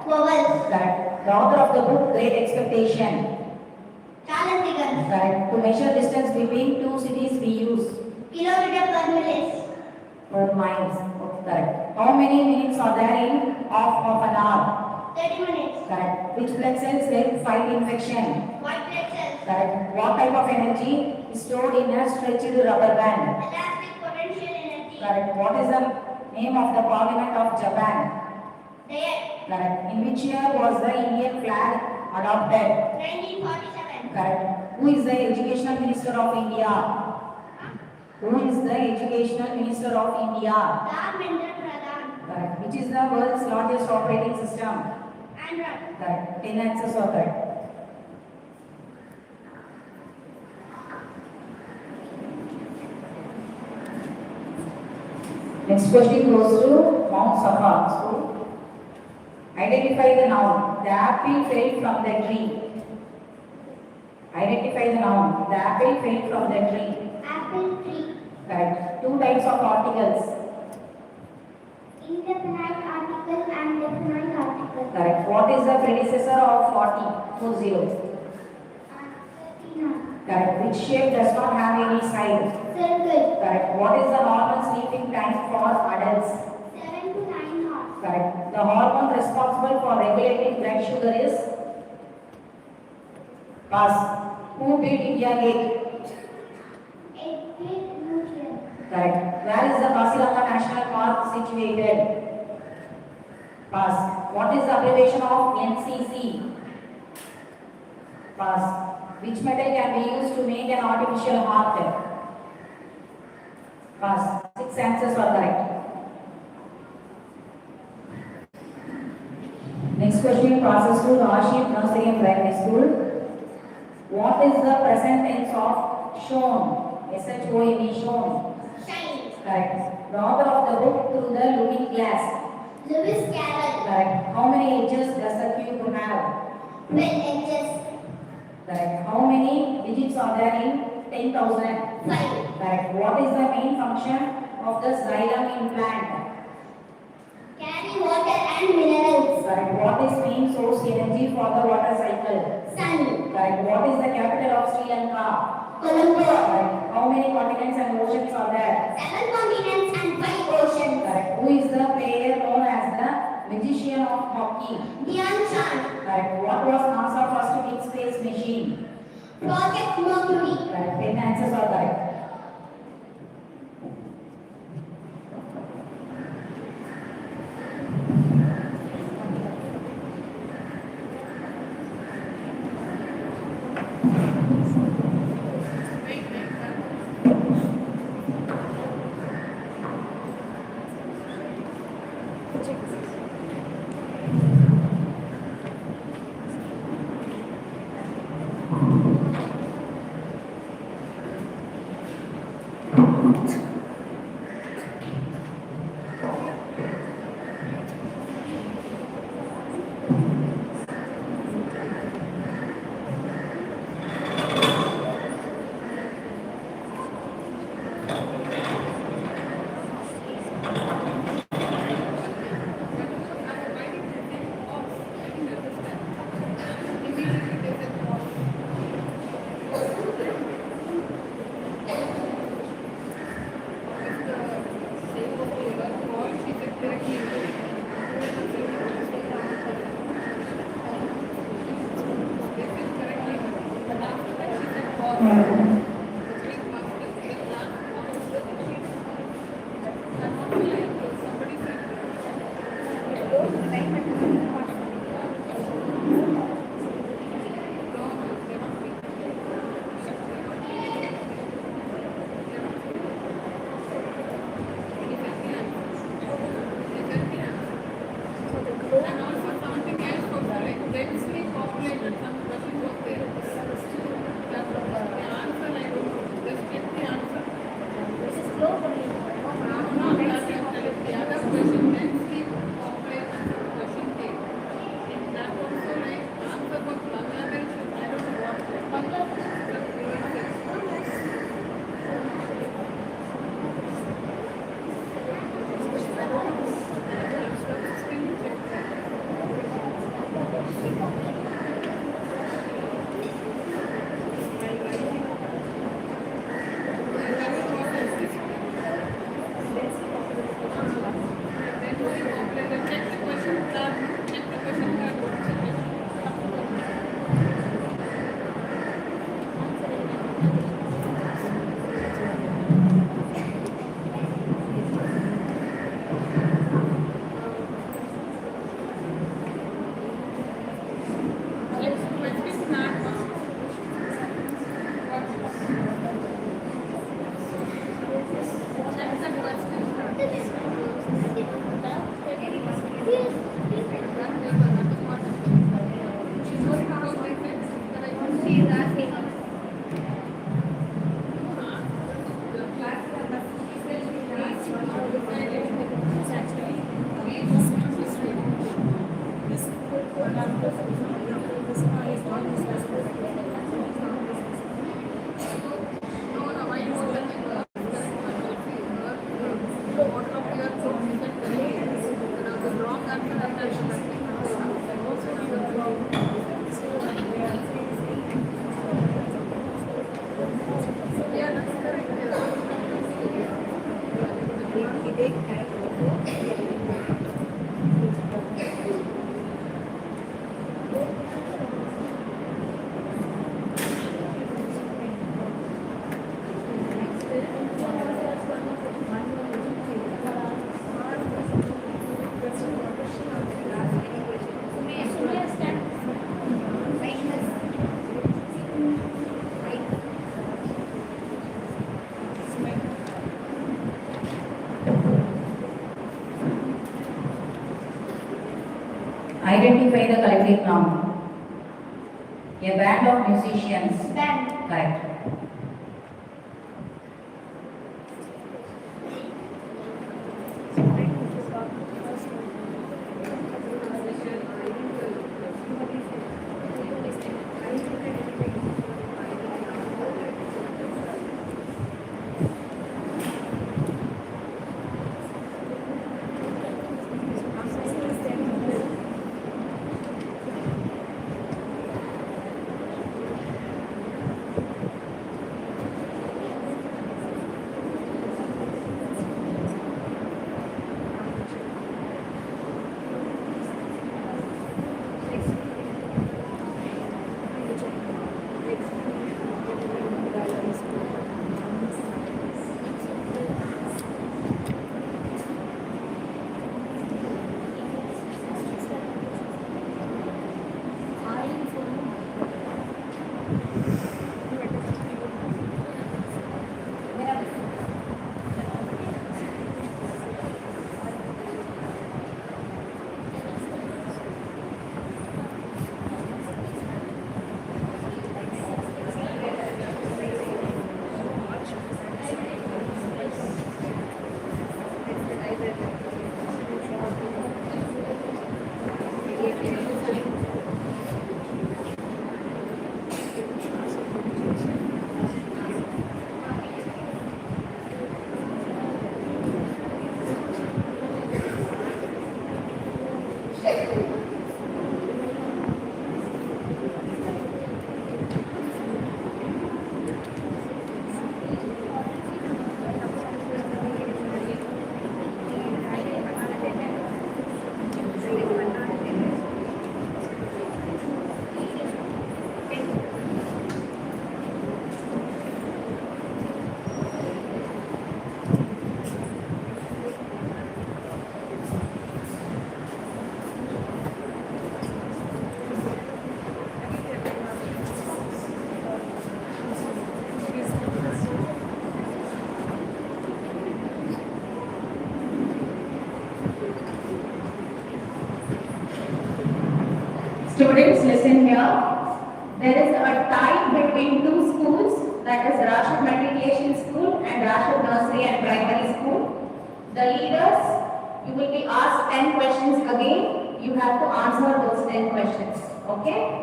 Vowels. Correct. The author of the book Great Expectation. Charles Dickens. Correct. To measure distance between two cities we use. Kilometer per minute. Per miles. Correct. How many minutes are there in half of an hour? 30 minutes. Correct. Which blood cells help fight infection? White blood cells. Correct. What type of energy is stored in a stretched rubber band? Elastic potential energy. Correct. What is the name of the Parliament of Japan? Diet. Correct. In which year was the Indian flag adopted? 1947. Correct. Who is the Educational Minister of India? Who is the Educational Minister of India? Dharmendra Pradhan. Correct. Which is the world's largest operating system? Android. Correct. 10 answers are correct. Next question goes to Mount Safa School. Identify the noun. The apple fell from the tree. Identify the noun. The apple fell from the tree. Apple tree. Correct. 2 types of articles. Indefinite article and definite article. Correct. What is the predecessor of 40? 40. 39. Correct. Which shape does not have any side? Circle. Correct. What is the normal sleeping time for adults? 7 to 9 hours. Correct. The hormone responsible for regulating blood sugar is? Pass. Who built India Gate? 8 nuclear. Correct. Where is the Kaziranga National Park situated? Pass. What is the abbreviation of NCC? Pass. Which metal can be used to make an artificial heart? Pass. 6 answers are correct. Next question passes to Rashid Nursery and Primary School. What is the present tense of shown? S-H-O-N-E, shown. Shine. Correct. The author of the book Through the Looking Glass. Lewis Carroll. Correct. How many edges does the cube have? 12 edges. Correct. How many digits are there in 10,000? 5. Correct. What is the main function of the xylem in plant? Carry water and minerals. Correct. What is main source energy for the water cycle? Sun. Correct. What is the capital of Sri Lanka? Colombo. Correct. How many continents and oceans are there? 7 continents and 5 oceans. Correct. Who is the player known as the magician of hockey? Dhyan Chand. Correct. What was NASA first big space machine? Project Mercury. Correct. 10 answers are correct. And also something else was like densely populated, some questions were there. That was the answer. Identify the collective noun. A band of musicians. Band. Correct. Students, listen here. There is a tie between two schools, that is Rashid Matriculation School and Rashid Nursery and Primary School. The leaders, you will be asked 10 questions again. You have to answer those 10 questions. Okay?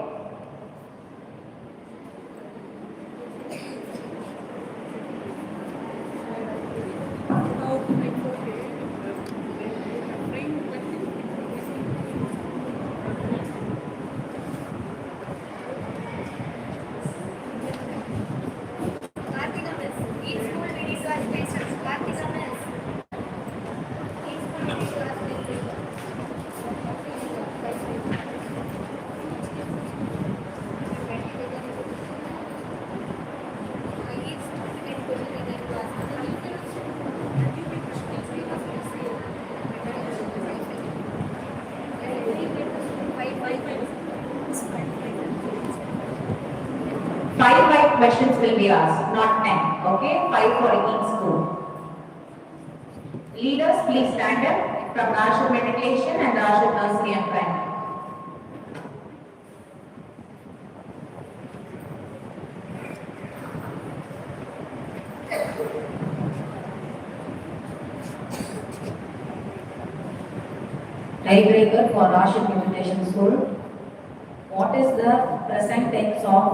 Five questions will be asked, not 10. Okay? 5 for each school. Leaders, please stand up from Rashid Matriculation and Rashid Nursery and Primary. Tiebreaker for Rashid Matriculation School. What is the present tense of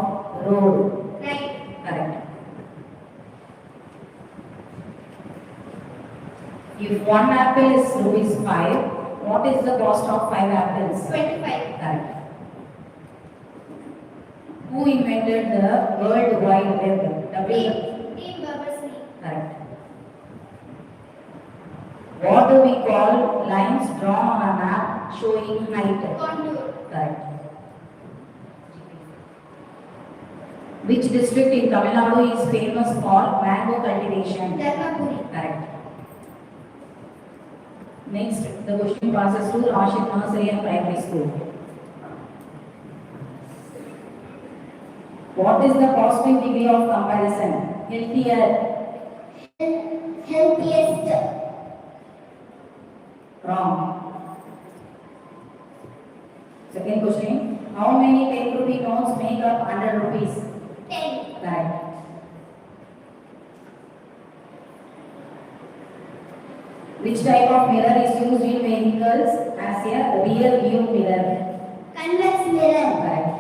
road? Right. Correct. If one apple is ₹5, what is the cost of 5 apples? 25. Correct. Who invented the World Wide Web? W. Team Barbers. Correct. What do we call lines drawn on a map showing height? Contour. Correct. Which district in Tamil Nadu is famous for mango cultivation? Dharmapuri. Correct. Next, the question passes to Rashid Nursery and Primary School. What is the positive degree of comparison? Healthier. Healthiest. Wrong. Second question. How many 10 rupee notes make up 100 rupees? 10. Correct. Which type of mirror is used in vehicles as a rear view mirror? Convex mirror. Correct.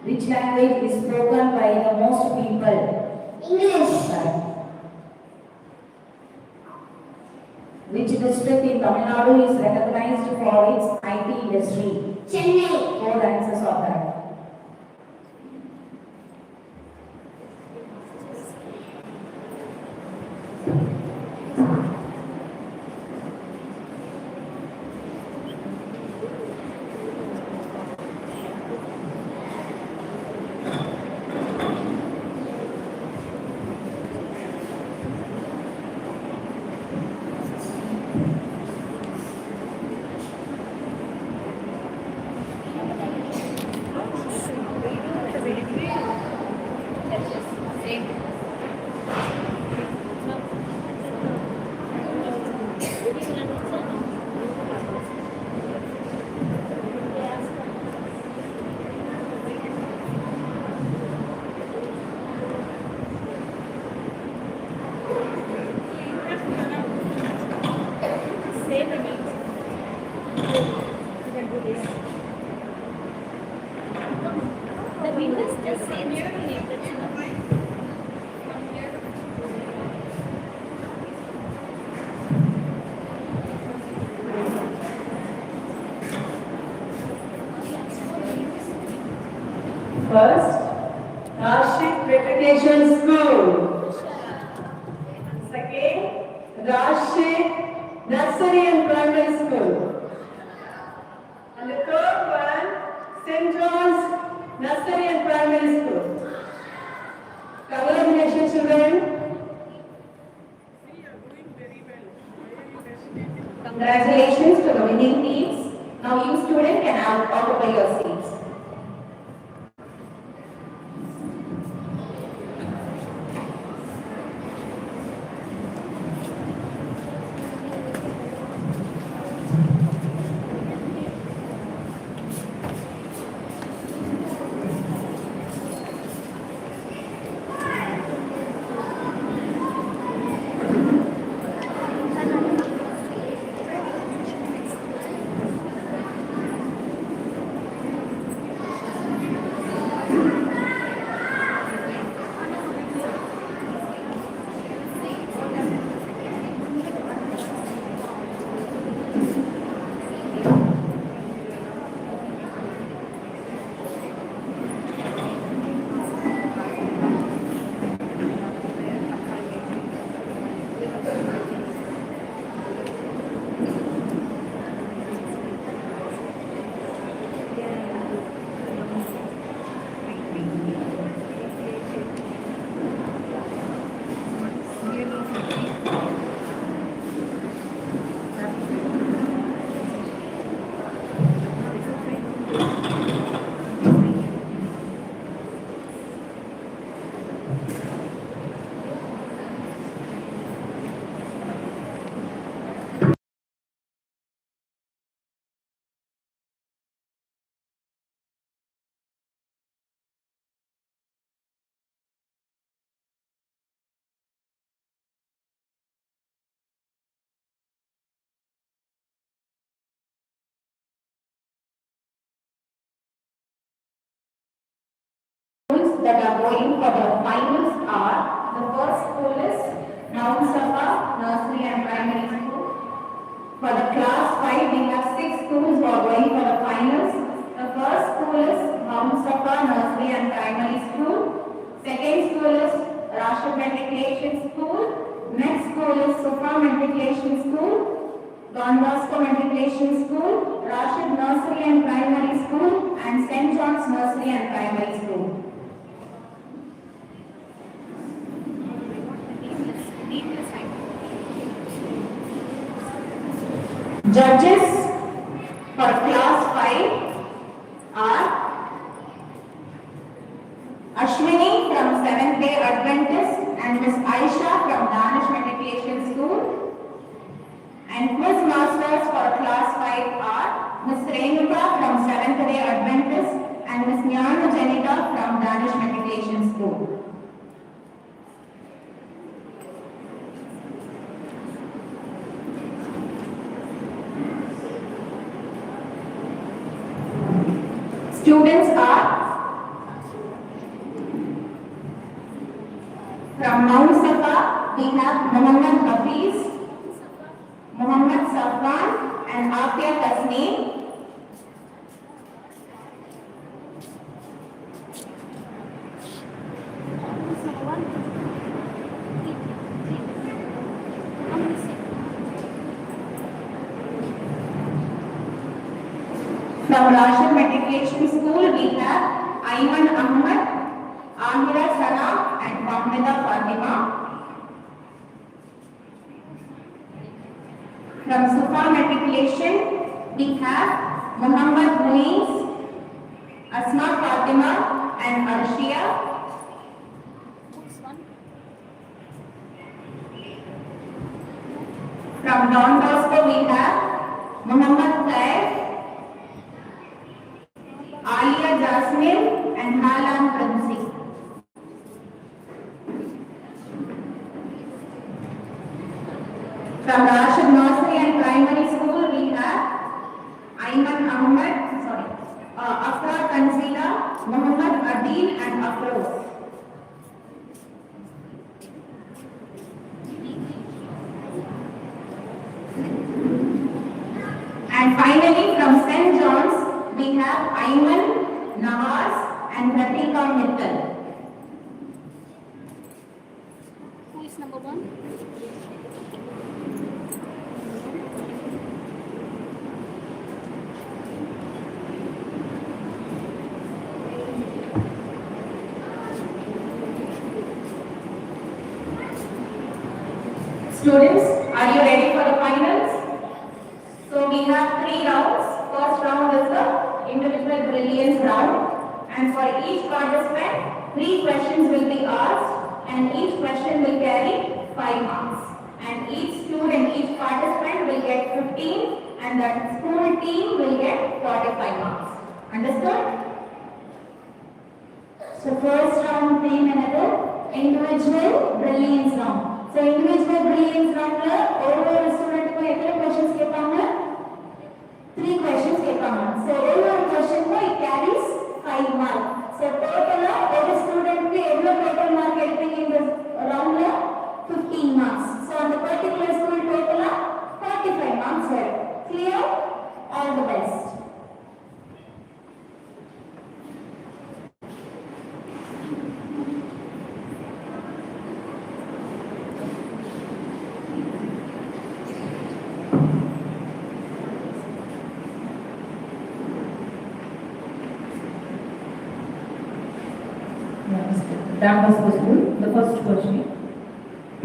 Which language is spoken by the most people? English. Correct. Which district in Tamil Nadu is recognized for its IT industry? Chennai. 4 answers are correct. First, Rashid Matriculation School. Second, Rashid Nursery and Primary School. And the third one, St. John's Nursery and Primary School. Congratulations, children. Congratulations to the winning teams. Now you students can occupy your seats. That are going for the finals are the first school is Mount Safa Nursery and Primary School. For the class 5, we have 6 schools who are going for the finals. The first school is Mount Safa Nursery and Primary School. Second school is Rashid Matriculation School. Next school is Sufa Matriculation School, Don Bosco Matriculation School, Rashid Nursery and Primary School, and St. John's Nursery and Primary School. Judges for class 5 are Ashwini from 7th Day Adventist and Miss Aisha from Danish Matriculation School. And quiz masters for class 5 are Miss Renuka from 7th Day Adventist and Miss Nyana Janita from Danish Matriculation School. Students are from Mount Safa, we have Muhammad Hafiz, Muhammad Safwan and Afia Tasneem. From Rashid Matriculation School, we have Ayman Ahmad, Amira Sana and Mohammeda Fatima. From Sufa Matriculation, we have Muhammad Muiz, Asma Fatima and Arshia. From Don Bosco, we have Muhammad Taif, Alia Jasmine and Halan Princy. From Rashid Nursery and Primary School, we have Ayman Ahmad, Afra Tanzila, Muhammad Adil and Afroz. And finally, from St. John's, we have Ayman, Nawaz and Ratika Mittal. Who is number 1? Students, are you ready for the finals? So we have 3 rounds. First round is the individual brilliance round, and for each participant 3 questions will be asked and each question will carry 5 marks, and each student, each participant will get 15 and the school team will get 45 marks. Understood? So first round theme another individual brilliance round. So individual brilliance round la over student ko எத்தனை questions கேட்பாங்க? 3 questions கேட்பாங்க. So over question ko it carries 5 marks. So total ஒரு student க்கு எவ்வளவு total mark எடுப்பீங்க இந்த round la? 15 marks. So அந்த particular school total 45 marks வரும். Clear? All the best. That was school. The first question.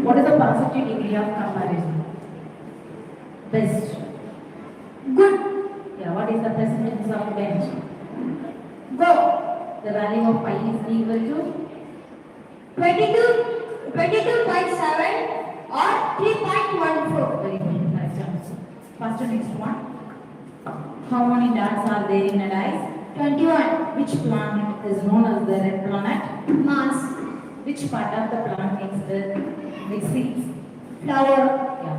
What is the positive degree of comparison? Best. Good. Yeah, what is the percentage of bench? Go. The value of pi is equal to 22.7 or 3.14. very good. Nice answer. First and next one. How many dots are there in a dice? 21. Which planet is known as the red planet? Mars. Which part of the plant makes the seeds? Flower. Yeah.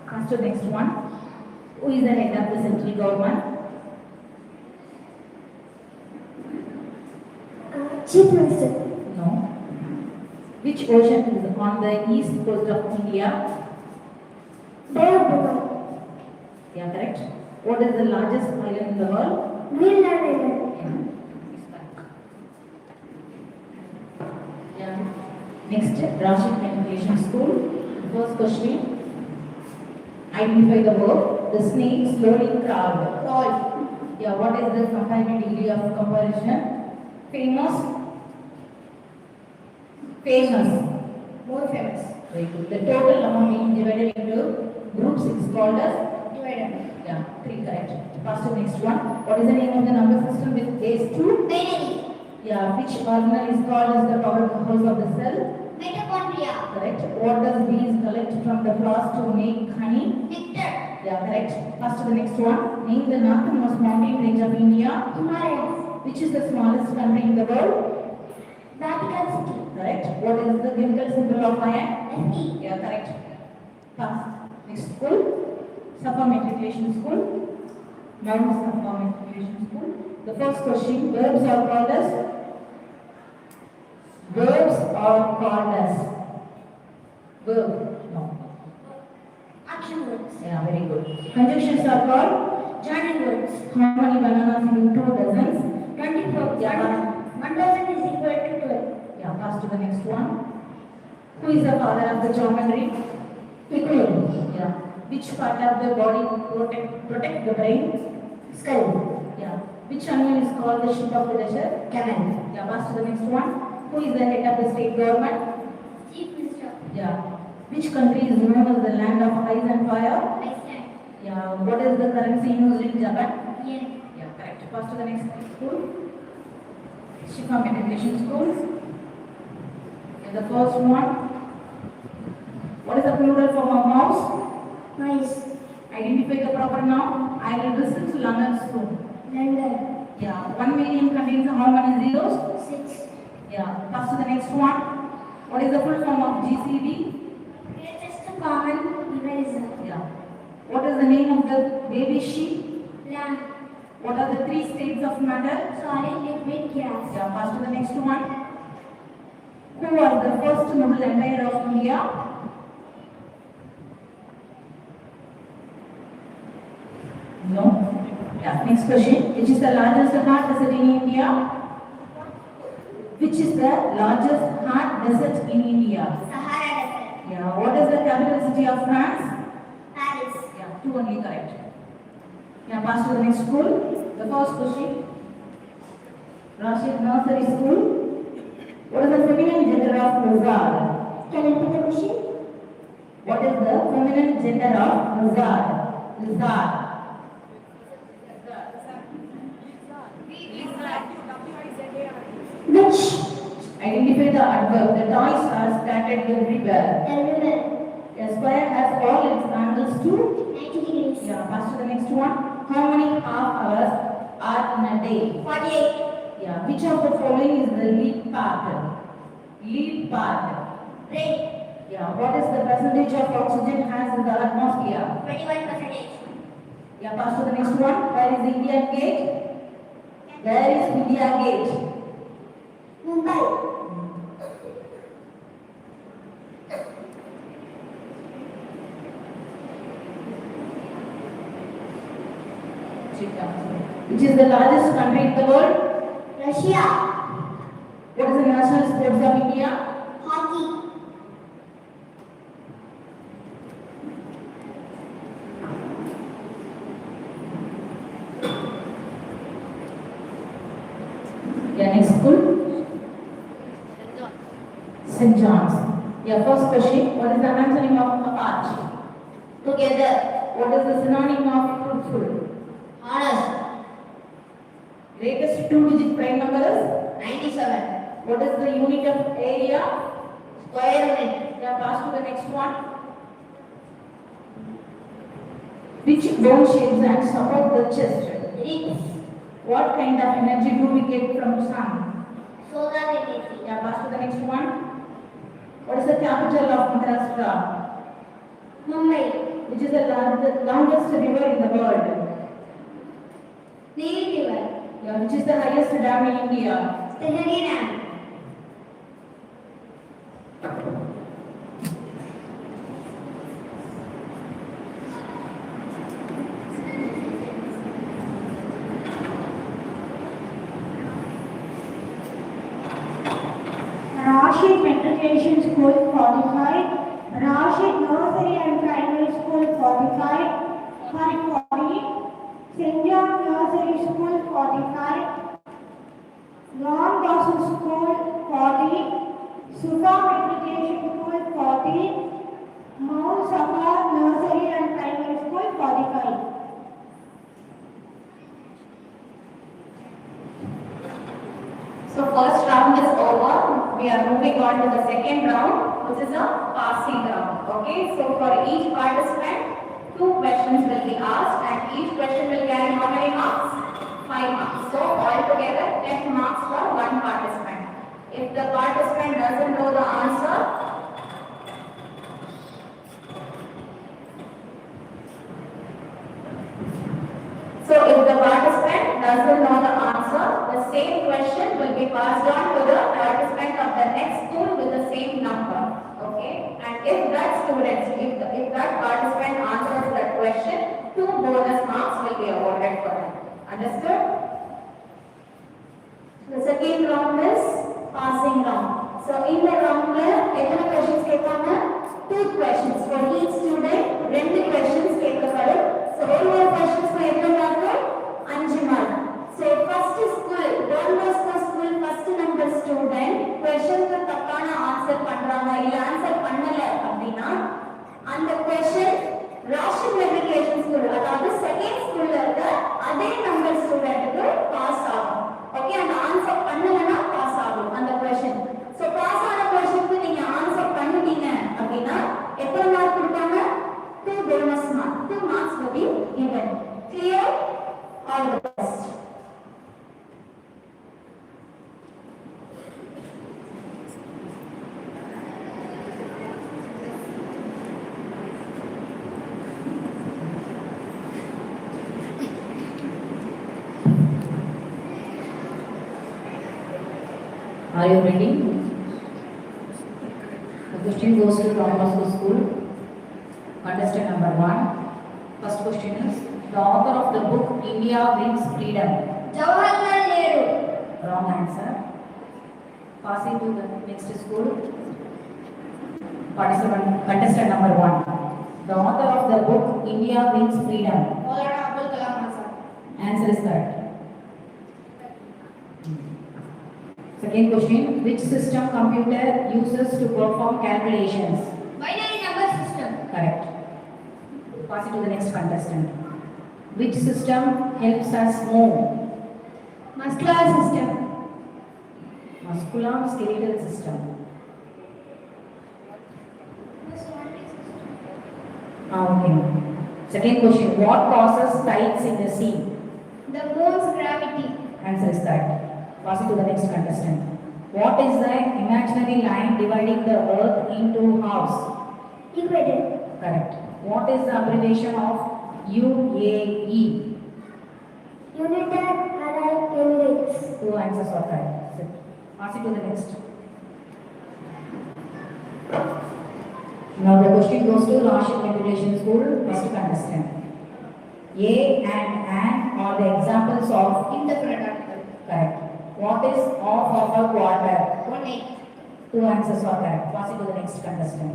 Comes to next one. Who is the head of the central government? Chief Minister. No. Which ocean is on the east coast of India? Bay of Bengal. Yeah, correct. What is the largest island in the world? Greenland Island. Yeah. Next, Rashid Matriculation School. First question. Identify the verb. The snake slowly crawled. Called. Yeah, what is the comparative degree of comparison? Famous. Famous. More famous. Very good. The total amount being divided into groups is called as? Divided. Yeah, 3 correct. First to next one. What is the name of the number system with base 2? Binary. Yeah, which organelle is called as the powerhouse of the cell? Mitochondria. Correct. What does bees collect from the flowers to make honey? Nectar. Yeah, correct. First to the next one. Name the northernmost mountain range of India. Himalayas. Which is the smallest country in the world? Vatican City. Correct. What is the chemical symbol of iron? Fe. Yeah, correct. Pass. Next school. Safa Matriculation School. Mount Safa Matriculation School. The first question. Verbs are called as? Verbs are called as? Verb. No. Action words. Yeah, very good. Conjunctions are called? Joining words. How many bananas in 2 dozens? 24. Yeah. 1000 is equal to 12. Yeah, pass to the next one. Who is the father of the geometry? Equal. Yeah. Which part of the body protect the brain? Skull. Yeah. Which animal is called the ship of the desert? Camel. Yeah, pass to the next one. Who is the head of the state government? Chief Minister. Yeah. Which country is known as the land of ice and fire? Iceland. Yeah. What is the currency used in Japan? Yen. Yeah, correct. Pass to the next school. Shifa Meditation School. Yeah, the first one. What is the plural form of mouse? Mice. Identify the proper noun. I will listen to London school. London. Yeah. 1 million contains how many zeros? 6. Yeah. Pass to the next one. What is the full form of GCB? Greatest common divisor. Yeah. What is the name of the baby sheep? Lamb. What are the 3 states of matter? Solid, liquid, gas. Yeah. Pass to the next one. Who was the first Mughal empire of India? No. Yeah. Next question. Which is the largest hard desert in India? Which is the largest hard desert in India? Sahara Desert. Yeah. What is the capital city of France? Paris. Yeah. 2 only correct. Yeah. Pass to the next school. The first question. Rashid Nursery School. What is the feminine gender of lizard? Can you repeat the question? What is the feminine gender of lizard? Lizard. Which? Identify the adverb. The toys are scattered everywhere. Everywhere. A square has all its angles too. 90 degrees. Yeah, pass to the next one. How many half hours are in a day? 48. Yeah, which of the following is the lead part? Lead part. Brain. Yeah, what is the percentage of oxygen has in the atmosphere? 21%. Yeah, pass to the next one. Where is India Gate? Where is India Gate? Mumbai. Which is the largest country in the world? Russia. What is the national sports of India? Hockey. Yeah, next school? St. John's. Yeah, first question. What is the antonym of apart? Together. What is the synonym of fruitful? Honest. Greatest 2-digit prime number is? 97. What is the unit of area? Square unit. Yeah, pass to the next one. Which bone shapes and support the chest? Ribs. What kind of energy do we get from sun? Solar energy. Yeah, pass to the next one. What is the capital of Maharashtra? Mumbai. Which is the longest river in the world? Nile River. Yeah, which is the highest dam in India? Tehri Dam. Rashid Matriculation School qualified Rashid Nursery and Primary School 45, 40, St. John Nursery School 45, Ron Dawson School 40, Sufa Matriculation School 40, Mount Safa Nursery and Primary School 45. So first round is over. We are moving on to the second round, which is a passing round. Okay, so for each participant, 2 questions will be asked and each question will carry how many marks? 5 marks. So altogether 10 marks for one participant. If the participant doesn't know the answer, the same question will be passed on to the participant of the next school with the same number. Okay, and if that student, if that participant answers that question, 2 bonus marks will be awarded for them. Understood? The second round is passing round. So in the round, எத்தனை questions கேட்பாங்க? 2 questions for each student. 2 questions கேட்கப்படும். So ஒரு questions க்கு எத்தனை mark? 5 mark. So first school, Don Bosco school first number student question க்கு தப்பான answer பண்றாங்க இல்ல ஆன்சர் பண்ணல அப்படினா அந்த question ராஷித் மெட்ரிகுலேஷன் ஸ்கூல் அதாவது செகண்ட் ஸ்கூல்ல இருக்க அதே நம்பர் ஸ்டூடெண்ட்க்கு பாஸ் ஆகும். ஓகே, அந்த ஆன்சர் பண்ணலனா பாஸ் ஆகும் அந்த question. So பாஸ் ஆன questionக்கு நீங்க ஆன்சர் பண்ணிட்டீங்க அப்படினா எத்தனை மார்க் கொடுப்பாங்க? 2 bonus mark. 2 marks will be given. Clear? All the best. Are you ready? The question goes to Don Bosco School. Contestant number 1. First question is, the author of the book India Wins Freedom. Jawaharlal Nehru. Wrong answer. Passing to the next school. Contestant number 1. The author of the book India Wins Freedom. Maulana Abdul Kalam Azad. Answer is correct. Second question, which system computer uses to perform calculations? Binary number system. Correct. Pass it to the next contestant. Which system helps us move? Muscular system. Musculoskeletal system. Okay. Second question, what causes tides in the sea? The moon's gravity. Answer is correct. Pass it to the next contestant. What is the imaginary line dividing the earth into halves? Equator. Correct. What is the abbreviation of UAE? United Arab Emirates. 2 answers are correct. Pass it to the next. Now the question goes to Rashid Matriculation School, first contestant. A and an are the examples of Indefinite article. correct. What is half of a quarter? 1/8. 2 answers are correct. Pass it to the next contestant.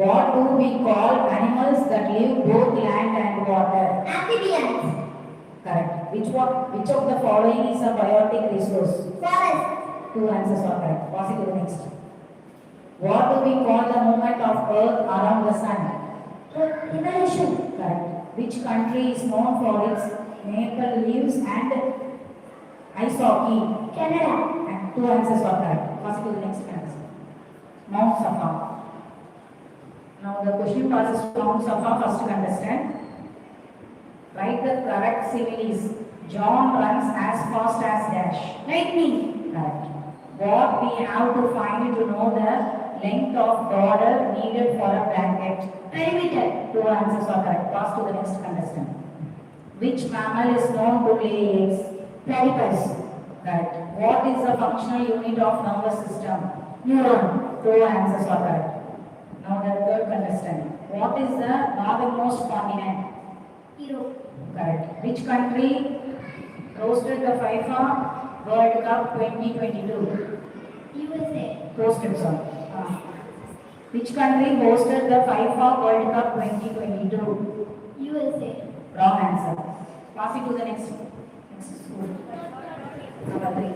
What do we call animals that live both land and water? Amphibians. Correct. Which of the following is a biotic resource? Forest. 2 answers are correct. Pass it to the next. What do we call the movement of Earth around the sun? Revolution. Correct. Which country is known for its maple leaves and ice hockey? Canada. And 2 answers are correct. Pass it to the next contestant. Mount Safa. Now the question passes to Mount Safa, first contestant. Write the correct similes. John runs as fast as dash. Lightning. Correct. What we have to find to know the length of border needed for a blanket? Perimeter. 2 answers are correct. Pass to the next contestant. Which mammal is known to lay eggs? Platypus. Correct. What is the functional unit of nervous system? Neuron. 2 answers are correct. Now the third contestant. What is the northernmost continent? Europe. Correct. Which country hosted the FIFA World Cup 2022? USA. Hosted, sir. Which country hosted the FIFA World Cup 2022? USA. Wrong answer. Pass it to the next school. Number 3.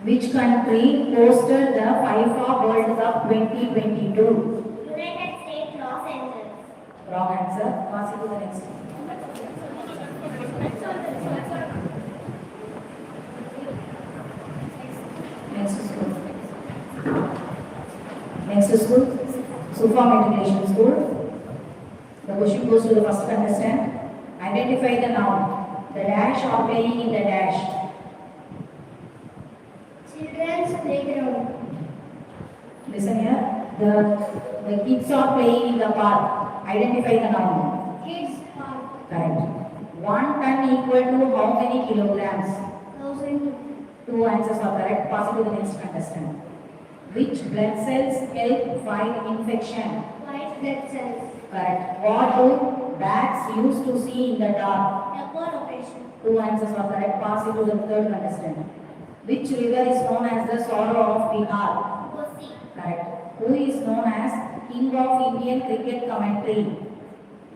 Which country hosted the FIFA World Cup 2022? United States, Los Angeles. Wrong answer. Pass it to the next. Next school. Next school. Sufa Matriculation School. The question goes to the first contestant. Identify the noun. The dash or playing in the dash. Children's playground. Listen here. The kids are playing in the park. Identify the noun. Kids park. Correct. 1 ton equal to how many kilograms? 1,000. 2 answers are correct. Pass it to the next contestant. Which blood cells help fight infection? White blood cells. Correct. What do bats use to see in the dark? Echolocation. 2 answers are correct. Pass it to the third contestant. Which river is known as the sorrow of Bihar? Kosi. Correct. Who is known as King of Indian cricket commentary?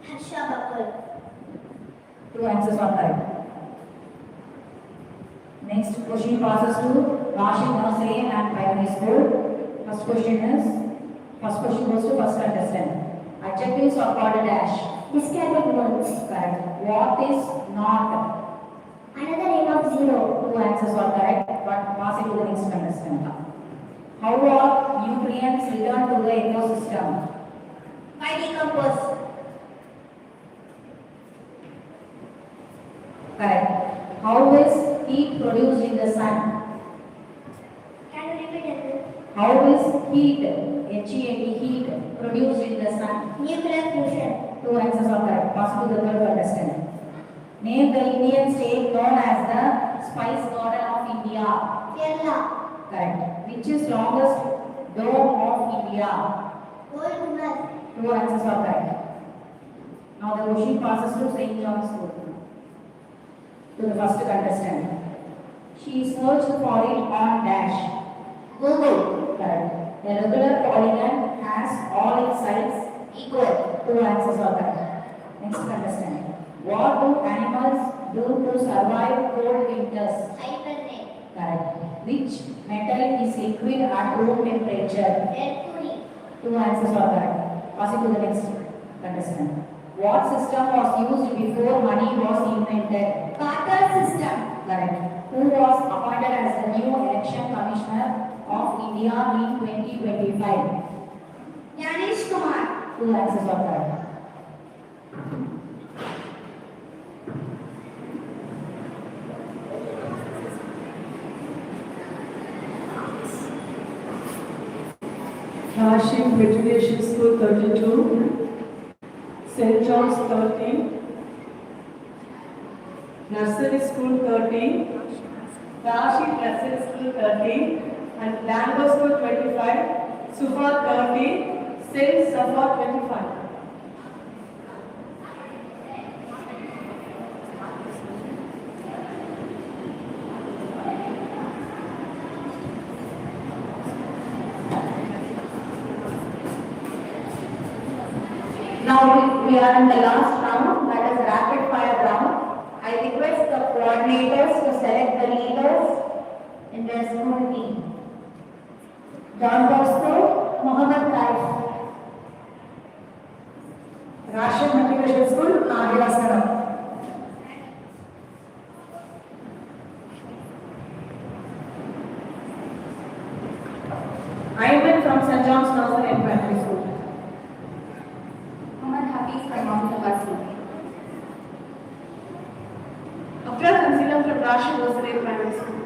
Harsha Bakul. 2 answers are correct. Next question passes to Rashid Nursery and Primary School. First question goes to first contestant. Adjectives are called a dash. Describing words. Correct. What is not? Another name of zero. 2 answers are correct, but pass it to the next contestant. How are nutrients returned to the ecosystem? By decompose. Correct. How is heat produced in the sun? Can you repeat it? How is heat, H-E-A-T, heat produced in the sun? Nuclear fusion. 2 answers are correct. Pass to the third contestant. Name the Indian state known as the Spice Garden of India. Kerala. Correct. Which is longest dome of India? Old Mughal. 2 answers are correct. Now the question passes to St. John's School. To the first contestant. She searched for it on dash. Google. Correct. A regular polygon has all its sides equal. 2 answers are correct. Next contestant. What do animals do to survive cold winters? Hibernate. Correct. Which metal is liquid at room temperature? Mercury. 2 answers are correct. Pass it to the next contestant. What system was used before money was invented? Barter system. Correct. Who was appointed as the new election commissioner of India in 2025? Janish Kumar. 2 answers are correct. Rashid Matriculation School 32, St. John's 13, Nursery School 13, Rashid Nursery School 13, and Lango School 25, Sufa 13, St. Safa 25. Now we are in the last round, that is rapid fire round. I request the coordinators to select the leaders in their school team. Don Bosco, Mohammed Raif. Rashid Matriculation School, Adivasanam. Ayman from St. John's Nursery and Primary School. Mohammed Hafiz from Mount Abbasi. Afra Kansilam from Rashid Nursery and Primary School.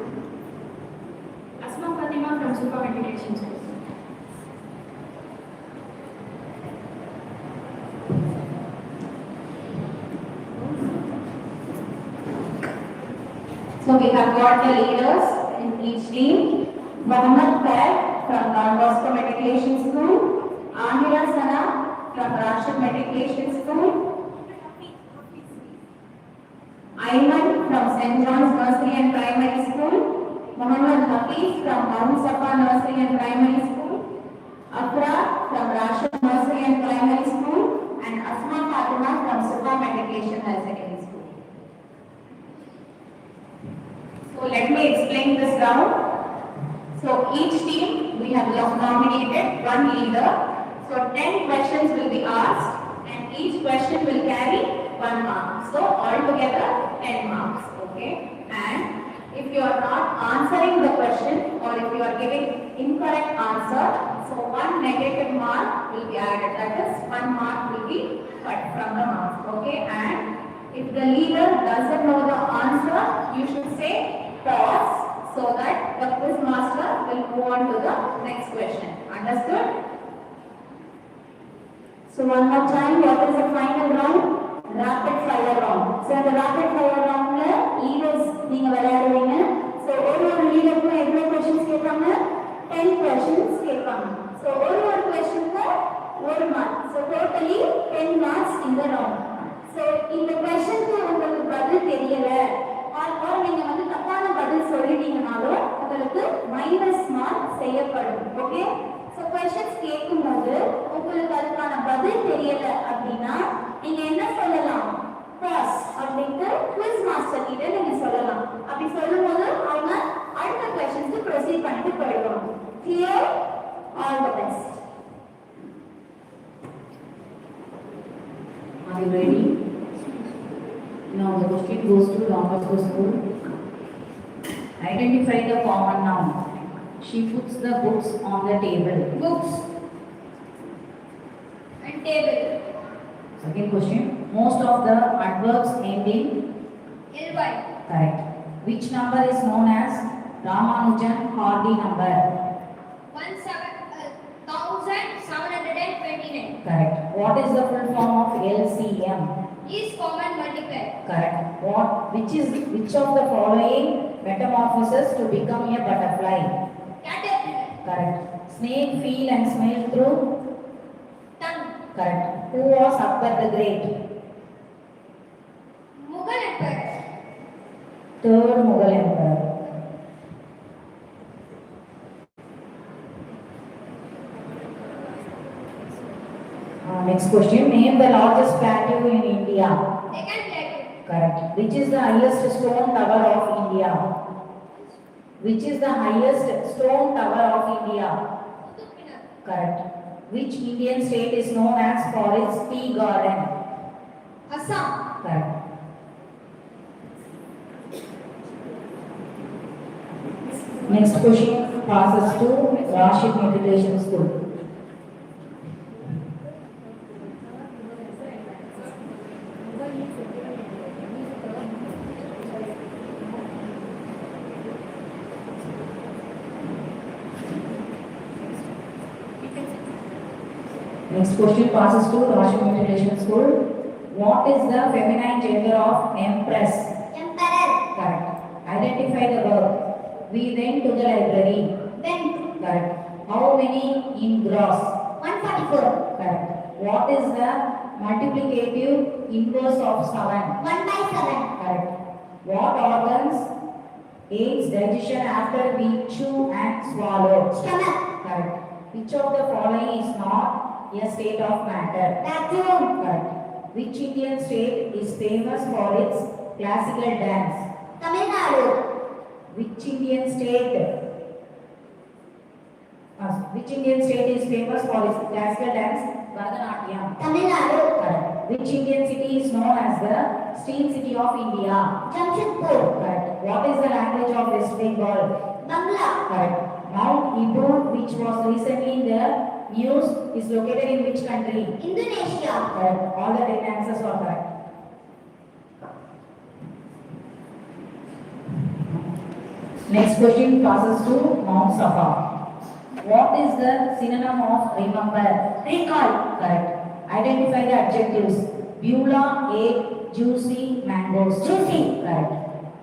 Asma Fatima from Supa Matriculation School. So we have got the leaders in each team. Mohammed Khair from Don Bosco Matriculation School. Amira Sana from Rashid Matriculation School. Ayman from St. John's Nursery and Primary School. Mohammed Hafiz from Mount Safa Nursery and Primary School. Afra from Rashid Nursery and Primary School, and Asma Fatima from Sukham Education Higher Secondary School. So let me explain this round. So each team we have nominated one leader. So 10 questions will be asked and each question will carry 1 mark. So altogether 10 marks. Okay. And if you are not answering the question or if you are giving incorrect answer, so 1 negative mark will be added. That is 1 mark will be cut from the marks. Okay. And if the leader doesn't know the answer, you should say pause so that the quiz master will move on to the next question. Understood? So one more time, what is the final round? Rapid fire round. So the rapid fire round leaders நீங்க விளையாடுவீங்க. So ஒரு லீடருக்கு எவ்வளவு questions கேட்பாங்க? 10 questions கேட்பாங்க. So ஒரு questionக்கு 1 mark. So totally 10 marks in the round. So இந்த questionக்கு உங்களுக்கு பதில் தெரியல or நீங்க வந்து தப்பான பதில் சொல்லிட்டீங்கனாலும் உங்களுக்கு மைனஸ் மார்க் செய்யப்படும். ஓகே. சோ क्वेश्चंस கேக்கும்போது உங்களுக்கு அதுக்கான பதில் தெரியல அப்படினா நீங்க என்ன சொல்லலாம்? பாஸ் அப்படினு குவிஸ் மாஸ்டர் கிட்ட நீங்க சொல்லலாம். அப்படி சொல்லும்போது அவங்க அடுத்த क्वेश्चंஸ்க்கு ப்ரோசீட் பண்ணிட்டு போயிடுவாங்க. Clear? All the best. Are you ready? Now the question goes to Don Bosco School. Identify the common noun. She puts the books on the table. Books and table. Second question. Most of the adverbs end in ly. correct. Which number is known as Ramanujan Hardy number? 1729. Correct. What is the full form of LCM? Is common multiplier. Correct. Which of the following metamorphoses to become a butterfly? Caterpillar. Correct. Snake feel and smell through? Tongue. Correct. Who was Akbar the Great? Mughal Empire. Third Mughal Emperor. Next question. Name the largest plateau in India. Deccan Plateau. Correct. Which is the highest stone tower of India? Which is the highest stone tower of India? Qutub Minar. Correct. Which Indian state is known as for its tea garden? Assam. Correct. Next question passes to Rashid Matriculation School. Next question passes to Rashid Matriculation School. What is the feminine gender of empress? Emperor. Correct. Identify the verb. We went to the library. Went. Correct. How many in gross? 144. Correct. What is the multiplicative inverse of 7? 1 by 7. Correct. What organs aids digestion after we chew and swallow? Stomach. Correct. Which of the following is not a state of matter? Vacuum. Correct. Which Indian state is famous for its classical dance? Tamil Nadu. Which Indian state is famous for its classical dance? Bharatanatyam. Tamil Nadu. Correct. Which Indian city is known as the Steel City of India? Jamshedpur. Correct. What is the language of West Bengal? Bangla. Correct. Mount Ibu, which was recently in the news, is located in which country? Indonesia. Correct. All the 10 answers are correct. Next question passes to Mount Safa. What is the synonym of remember? Recall. Correct. Identify the adjectives. Beulah, egg, juicy, mangoes. Juicy. Correct.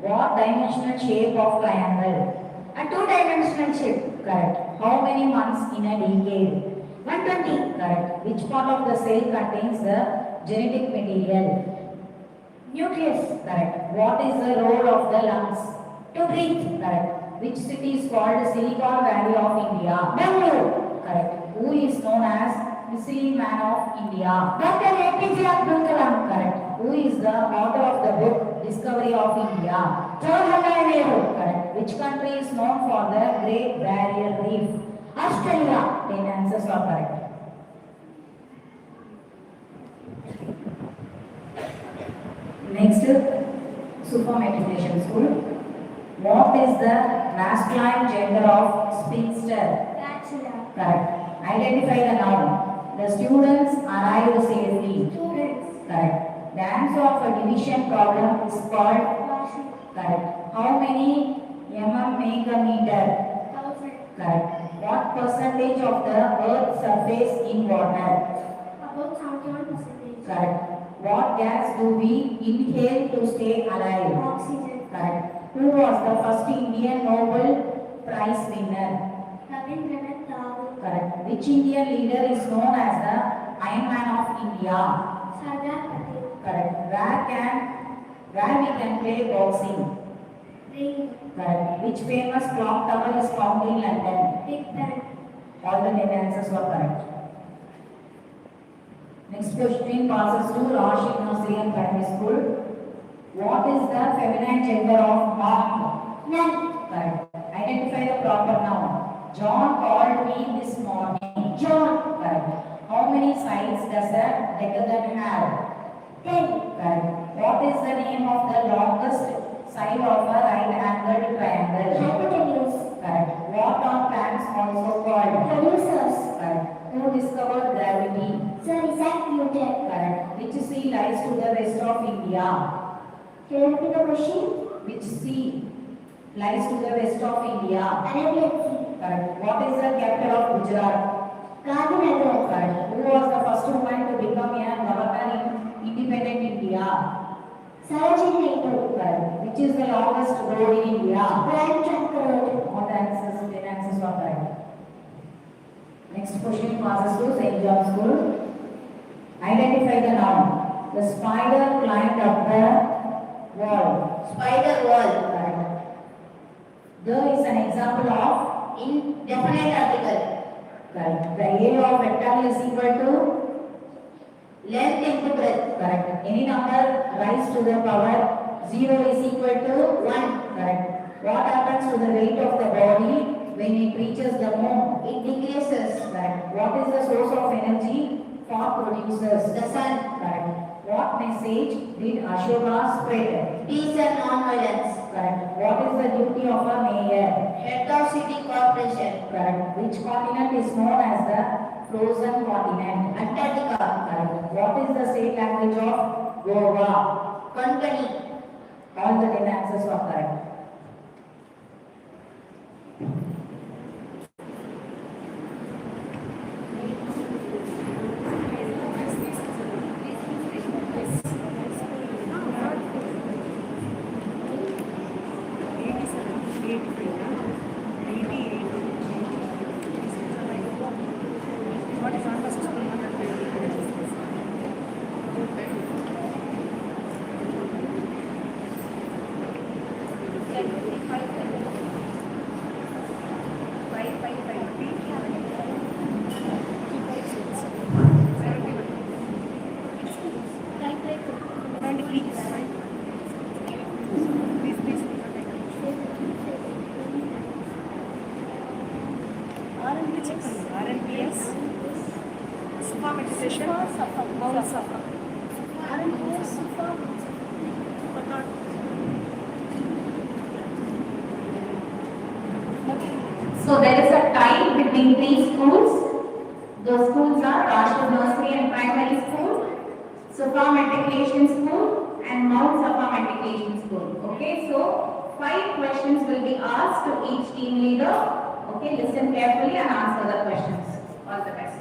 What dimensional shape of triangle? A 2-dimensional shape. Correct. How many months in a decade? 120. Correct. Which part of the cell contains the genetic material? Nucleus. Correct. What is the role of the lungs? To breathe. Correct. Which city is called Silicon Valley of India? Bangalore. Correct. Who is known as Missile Man of India? Dr. APJ Abdul Kalam. Correct. Who is the author of the book Discovery of India? Jawaharlal Nehru. Correct. Which country is known for the Great Barrier Reef? Australia. 10 answers are correct. Next, Supa Matriculation School. What is the masculine gender of spinster? Bachelor. Correct. Identify the noun. The students arrived safely. Students. Correct. The answer of a division problem is called. Washing. Correct. How many make a meter? 1000. Correct. What percentage of the earth's surface in water? About 71%. Correct. What gas do we inhale to stay alive? Oxygen. Correct. Who was the first Indian Nobel Prize winner? Rabindranath Tagore. Correct. Which Indian leader is known as the Iron Man of India? Sardar Patel. Correct. Where we can play boxing? Rain. Correct. Which famous clock tower is found in London? Big Bang. All the 10 answers were correct. Next question passes to Rashid Nursery and Primary School. What is the feminine gender of monk? None. Correct. Identify the proper noun. John called me this morning. John. Correct. How many sides does a decagon have? 10. Correct. What is the name of the longest side of a right-angled triangle? Hypotenuse. Correct. What are plants also called? Producers. Correct. Who discovered gravity? Sir Isaac Newton. Correct. Which sea lies to the west of India? Can you repeat the question? Which sea lies to the west of India? Arabian Sea. Correct. What is the capital of Gujarat? Gandhinagar. Correct. Who was the first woman to become a governor in independent India? Sarojini Naidu. Correct. Which is the longest road in India? Grand Trunk Road. All the answers, 10 answers were correct. Next question passes to St. John's School. Identify the noun. The spider climbed up the wall. Spider wall. Correct. There is an example of Indefinite article. correct. The area of rectangle is equal to Length into breadth. correct. Any number raised to the power 0 is equal to 1. correct. What happens to the weight of the body when it reaches the moon? It decreases. Correct. What is the source of energy for producers? The sun. Correct. What message did Ashoka spread? Peace and non-violence. Correct. What is the duty of a mayor? Head of city corporation. Correct. Which continent is known as the frozen continent? Antarctica. Correct. What is the state language of Goa? Konkani. All the 10 answers were correct. RNPS, Supa Meditation, Mount Safa. RNPS, Supa, So there is a tie between these schools. Those schools are Rashid Nursery and Primary School, Supa Matriculation School and Mount Safa Matriculation School. Okay, so 5 questions will be asked to each team leader. Okay, listen carefully and answer the questions. All the best.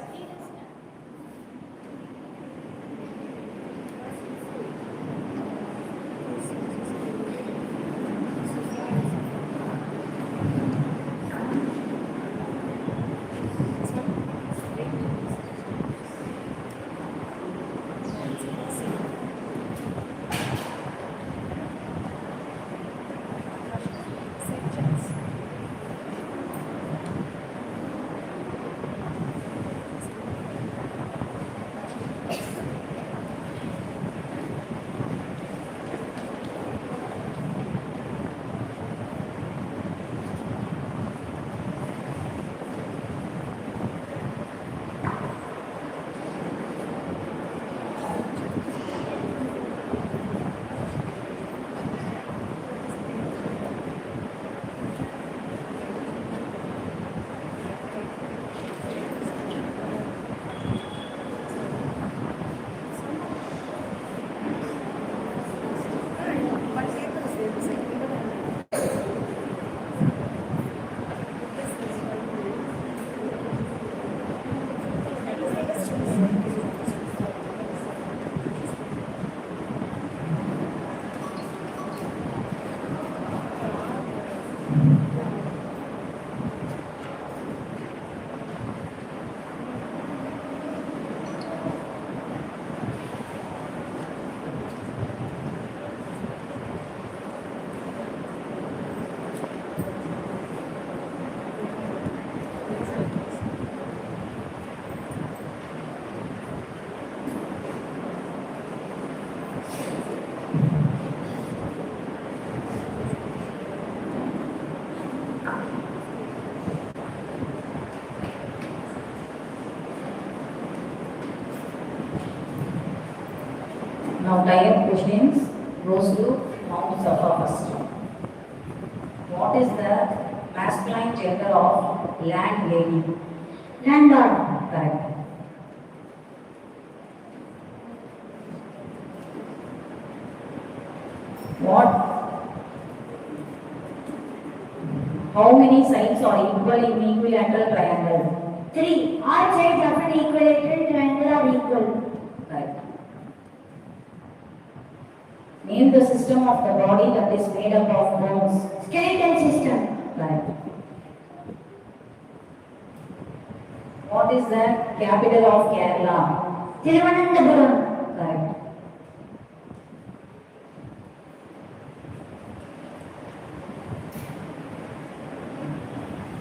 Now type questions goes to Mount Safa first. What is the masculine gender of landlady? Landlord. Correct. What? How many sides are equal in equilateral triangle? 3. All sides of an equilateral triangle are equal. Right. Name the system of the body that is made up of bones. Skeletal system. Right. What is the capital of Kerala? Thiruvananthapuram. Right.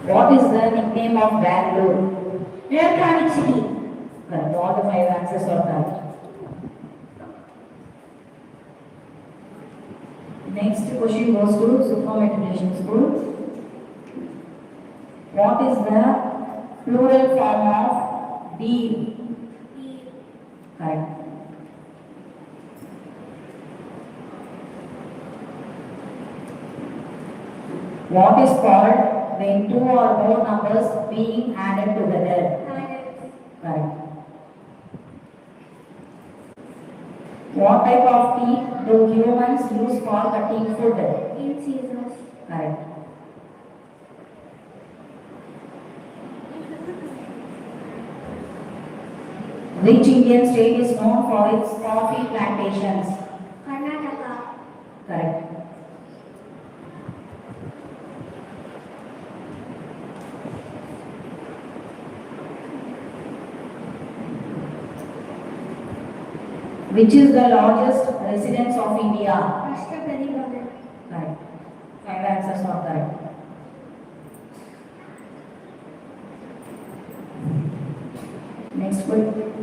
What is the nickname of Bangalore? Electronic city. Correct. All the 5 answers are correct. Next question goes to Supra Matriculation School. What is the plural form of deed? Correct. What is called when 2 or more numbers being added together? Correct. What type of teeth do humans use for cutting food? Incisors. Correct. Which Indian state is known for its coffee plantations? Karnataka. Correct. Which is the largest residence of India? Rashtrapati Bhavan. Correct. 5 answers are correct.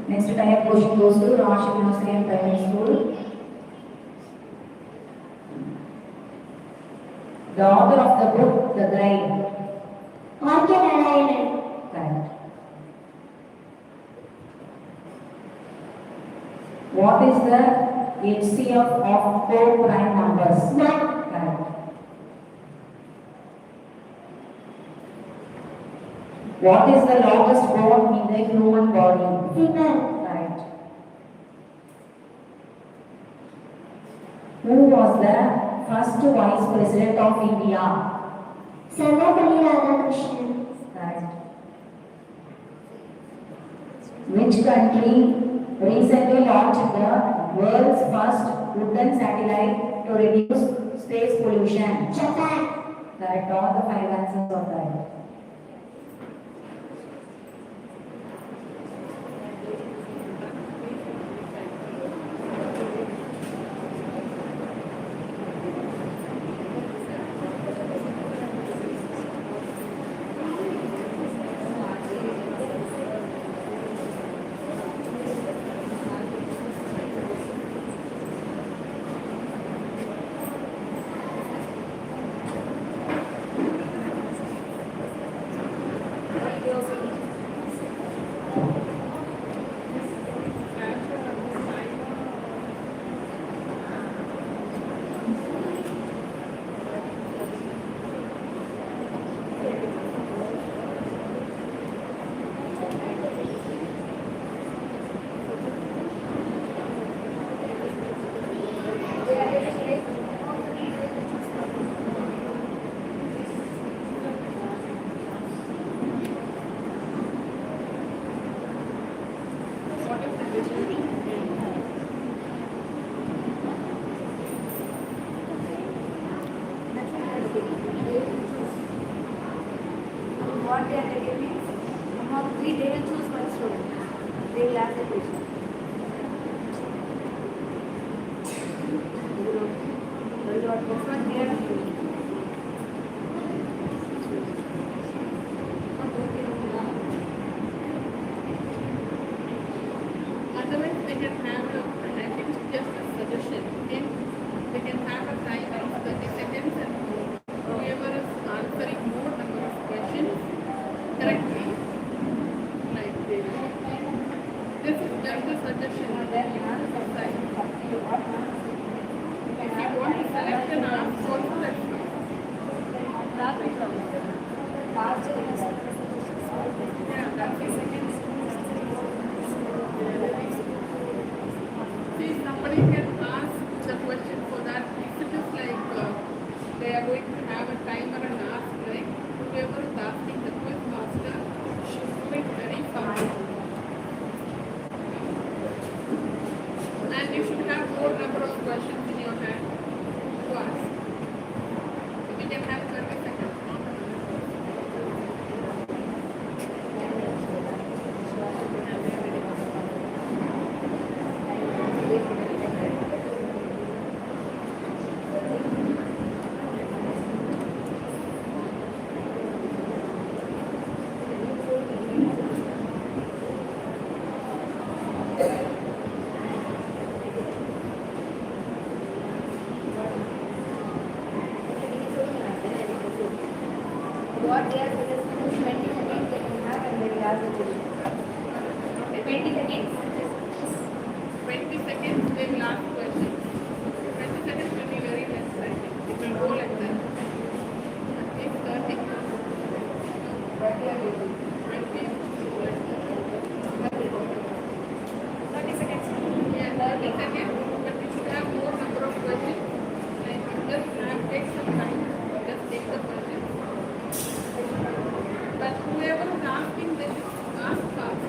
Next type question goes to Rashid Nursery and Primary School. The author of the book, The Guide. R.K. Narayanan. Correct. What is the HCF of 4 prime numbers? 1. Correct. What is the longest bone in the human body? Female. Correct. Who was the first vice president of India? Sarvepalli Radhakrishnan. Correct. Which country recently launched the world's first wooden satellite to reduce space pollution? Japan. Correct. All the 5 answers are correct. What they are getting, among 3 they will choose one student. They will ask the question. That's what they are doing. Otherwise, they can have I think just a suggestion. Okay? They can have a time of 30 seconds and whoever is answering more number of questions correctly, like this. This is just a suggestion. Then you have to decide. whoever is asking the quiz master should do it very fast. And you should have more number of questions in your hand to ask. We can have 30 seconds. What they are suggesting is 20 seconds they can have and they will ask the question. Okay, 20 seconds. 20 seconds they will ask questions. 20 seconds will be very less time. It will go like that. Okay, 30. 30 seconds. Yeah, 30 seconds, but you should have more number of questions. Like just take some time. Just take the question. But whoever is asking, they should ask fast.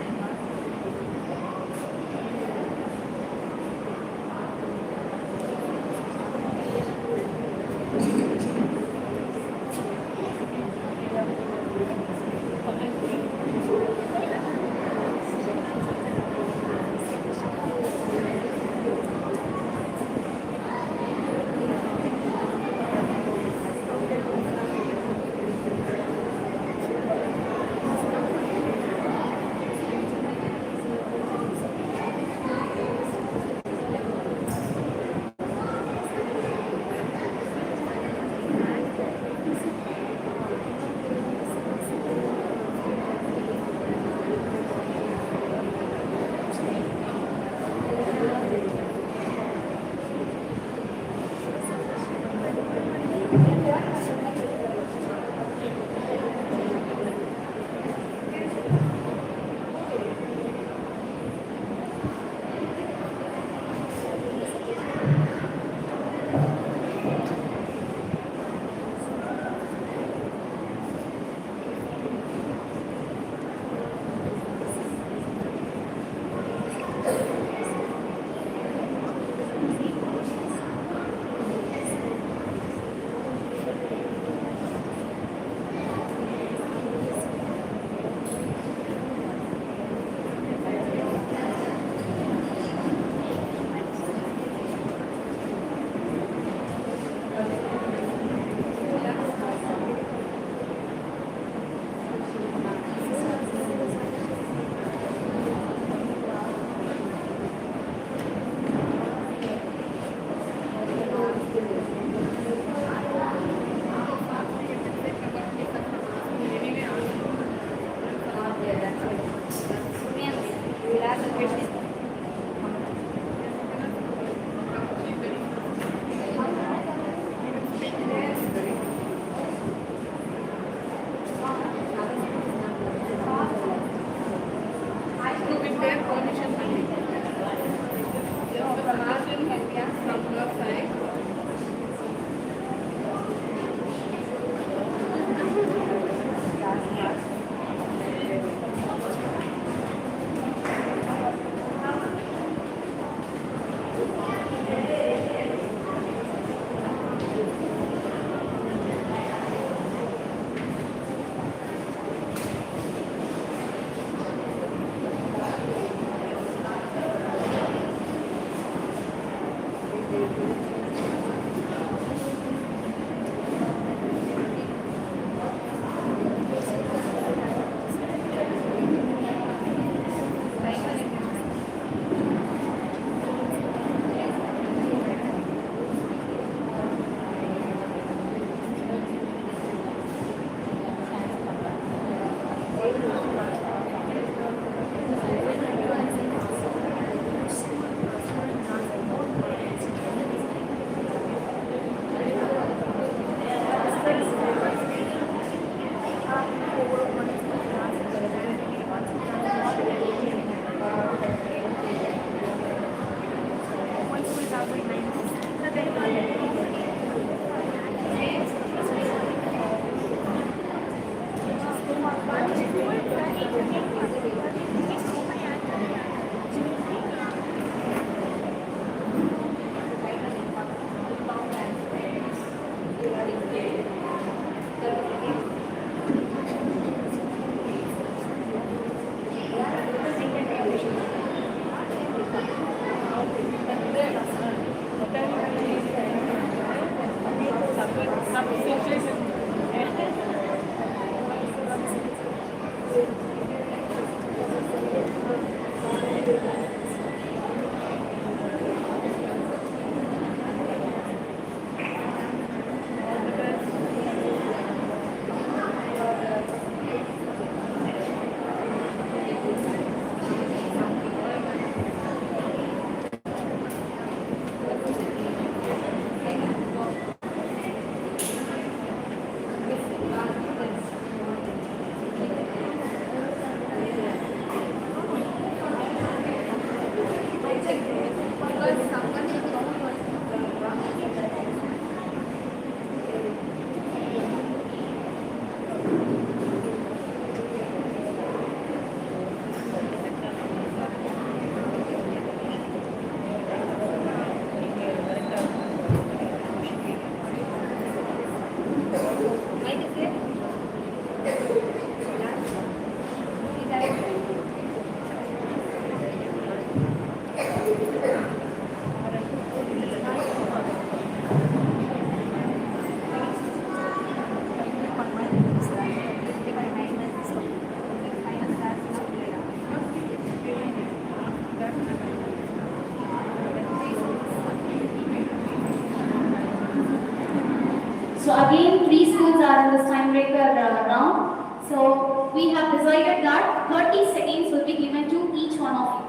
So again, 3 schools are in this time breaker round. So we have decided that 30 seconds will be given to each one of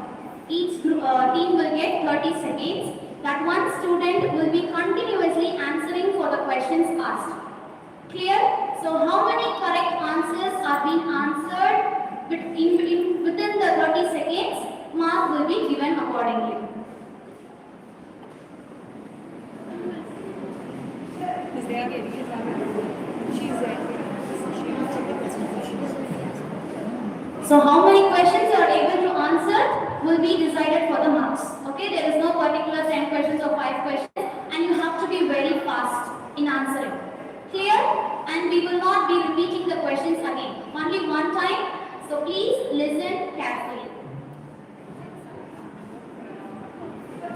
you. Each team will get 30 seconds. That one student will be continuously answering for the questions asked. Clear? So how many correct answers are being answered within the 30 seconds? Mark will be given accordingly. So how many questions you are able to answer will be decided for the marks. Okay, there is no particular 10 questions or 5 questions, and you have to be very fast in answering. Clear? And we will not be repeating the questions again. Only one time. So please listen carefully.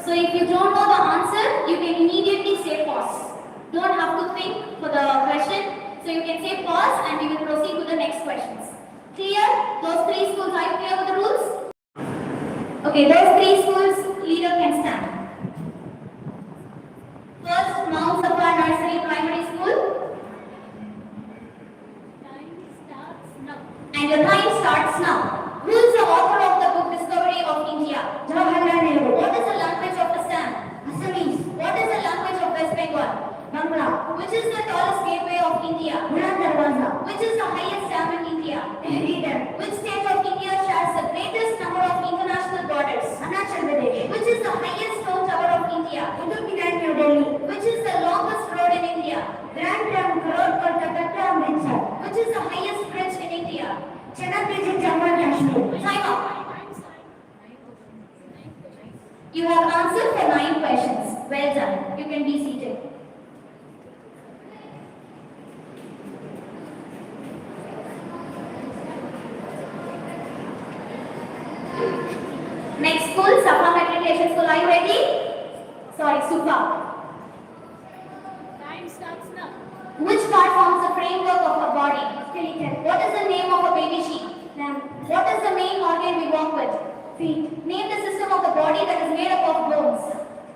So if you don't know the answer, you can immediately say pause. Don't have to think for the question. So you can say pause and we will proceed to the next questions. Clear? Those 3 schools, are you clear with the rules? Okay, those 3 schools, leader can stand. First, Mount Sapphire Nursery Primary School. Time starts now. And your time starts now. Who is the author of the book Discovery of India? Jawaharlal Nehru. What is the language of Assam? Assamese. What is the language of West Bengal? Bangla. Which is the tallest gateway of India? Buland Darwaza. Which is the highest dam in India? Tehri Dam. Which state of India shares the greatest number of international borders? Arunachal Pradesh. Which is the highest stone tower of India? Qutub Minar, New Delhi. Which is the longest road in India? Grand Trunk Road, Kolkata, Amritsar. Which is the highest bridge in India? Chenab Bridge in Jammu and Kashmir. Time up. You have answered for 9 questions. Well done. You can be seated. Next school, Safa Matriculation School. Are you ready? Sorry, Supa. Time starts now. Which part forms the framework of a body? Skeleton. What is the name of a baby sheep? Lamb. What is the main organ we walk with? Feet. Name the system of the body that is made up of bones.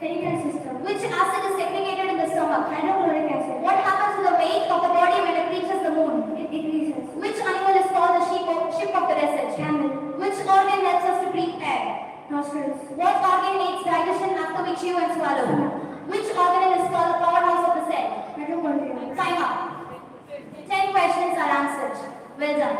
Skeletal system. Which acid is segregated in the stomach? Hydrochloric acid. What happens to the weight of the body when it reaches the moon? It decreases. Which animal is called the ship of the desert? Camel. Which organ helps us to breathe air? Nostrils. What organ needs digestion after we chew and swallow? Which organ is called the powerhouse of the cell? Mitochondria. Time up. 10 questions are answered. Well done.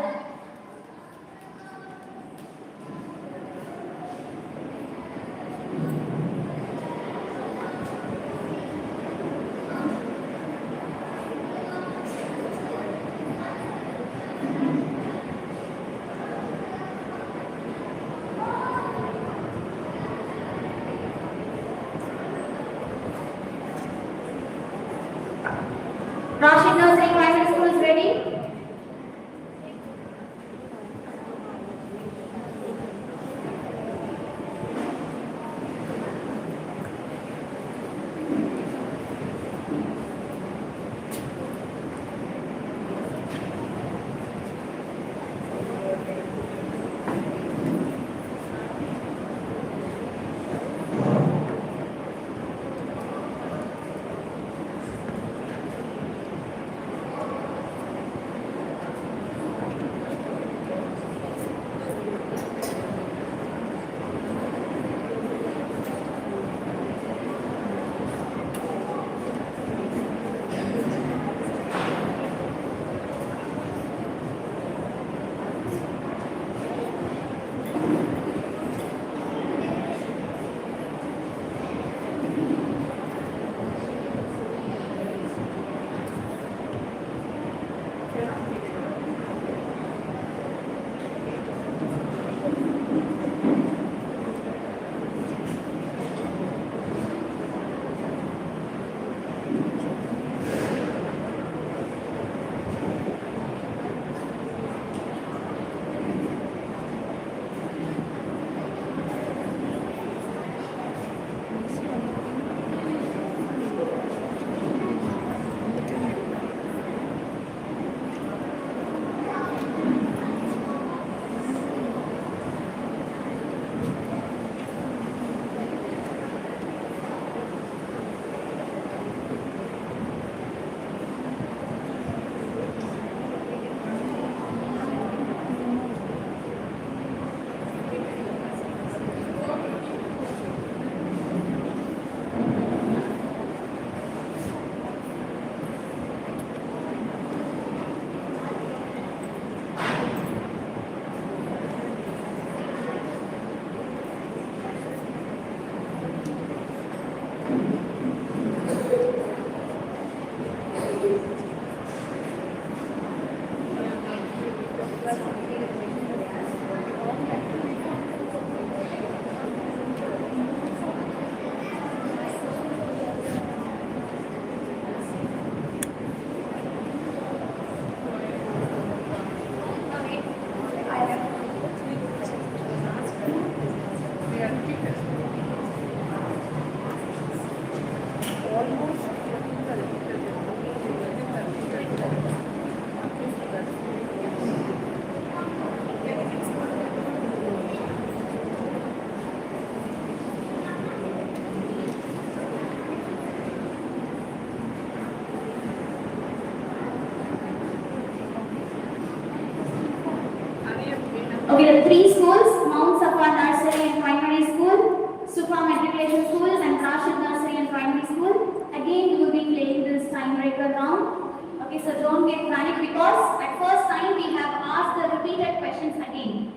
Okay, the three schools, Mount Safa Nursery and Primary School, Sufa Matriculation School and Rashid Nursery and Primary School. Again, we will be playing this time breaker round. Okay, so don't get panicked because at first time we have asked the repeated questions again.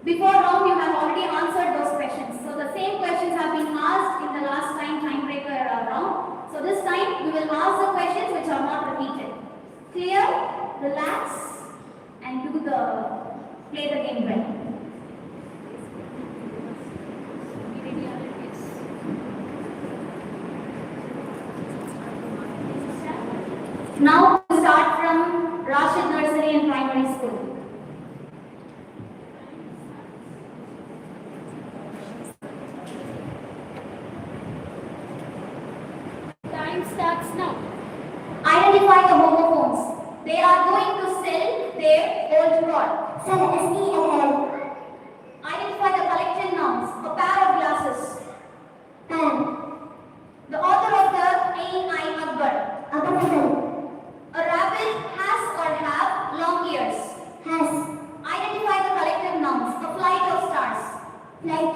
Before round, you have already answered those questions. So the same questions have been asked in the last time breaker round. So this time, we will ask the questions which are not repeated. Clear, relax and play the game well. Now we start from Rashid Nursery and Primary School. Time starts now. Identify the homophones. They are going to sell their old rod. SELL. Identify the collective nouns. A pair of glasses. Pen. The author of the Ain-i-Akbar. Above. A rabbit has or have long ears. Has. Identify the collective nouns. A flight of stars. Flight.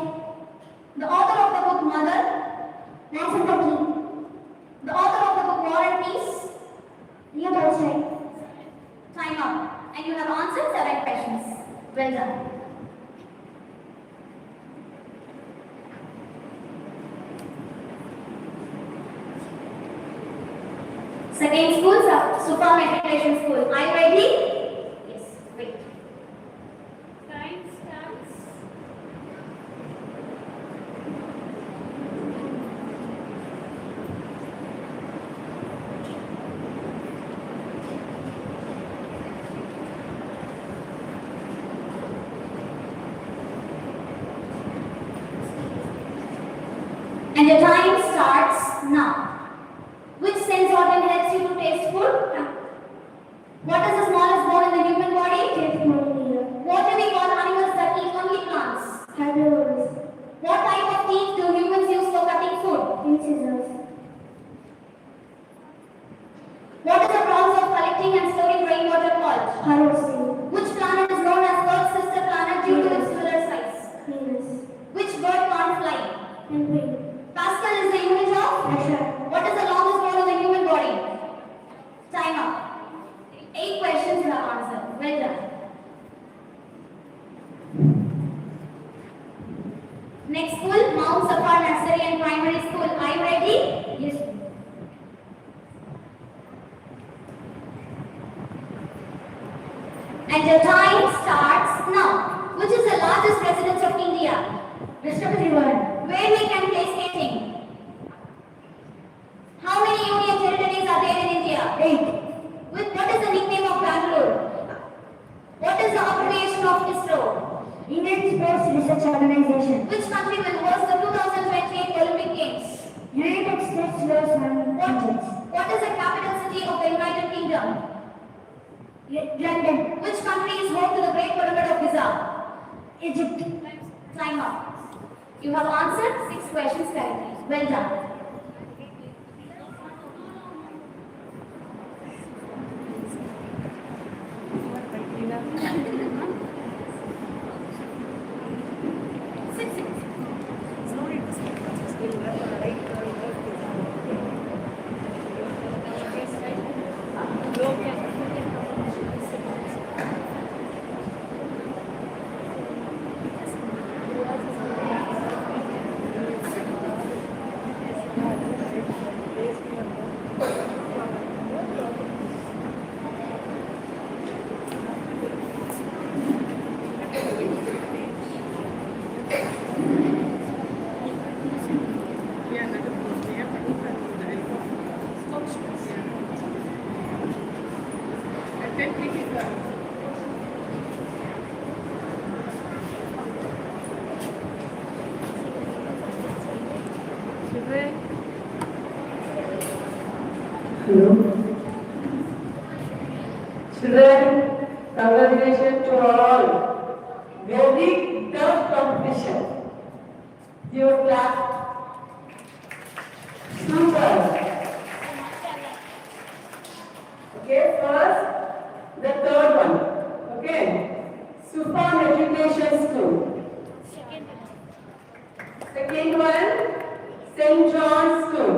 The author of the book Mother. Nagasaki. The author of the book War and Peace. Leo Tolstoy. Time up. And you have answered 7 questions. Well done. Second school, Sufa Matriculation School. Are you ready? Yes. Wait. Time starts. And your time starts now. Which sense organ helps you to taste food? What is the smallest bone in the human body? What do we call animals that eat only plants? Herbivores. What type of teeth do humans use for cutting food? Incisors. What is the process of collecting and storing rainwater called? Harvesting. Which planet is known as Earth's sister planet due to its similar size? Venus. Which bird can't fly? Penguin. Pascal is the unit of? Pressure. What is the longest bone in the human body? Time up. 8 questions you have answered. Well done. Next school, Mount Safa Nursery and Primary School. Are you ready? Yes. And your time starts now. Which is the largest residence of India? Rashtrapati Bhavan. Where we can play skating? How many union territories are there in India? 8. What is the nickname of Bangalore? What is the abbreviation of ISRO? Indian Space Research Organization. Which country will host the 2028 Olympic Games? United States Laws and Countries. What is the capital city of the United Kingdom? London. Which country is home to the Great Pyramid of Giza? Egypt. Time up. You have answered 6 questions correctly. Well done. you. Children, congratulations to all. Very tough competition. Your class. Super. Okay, first, the third one. Okay. Suppan Education School. Second one, St. John's School.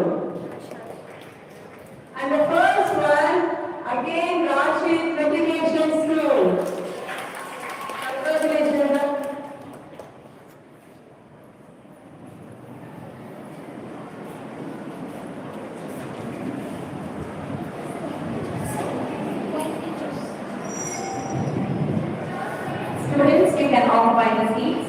And the first one, again, Rashid Education School. Congratulations. Students, you can occupy the seats.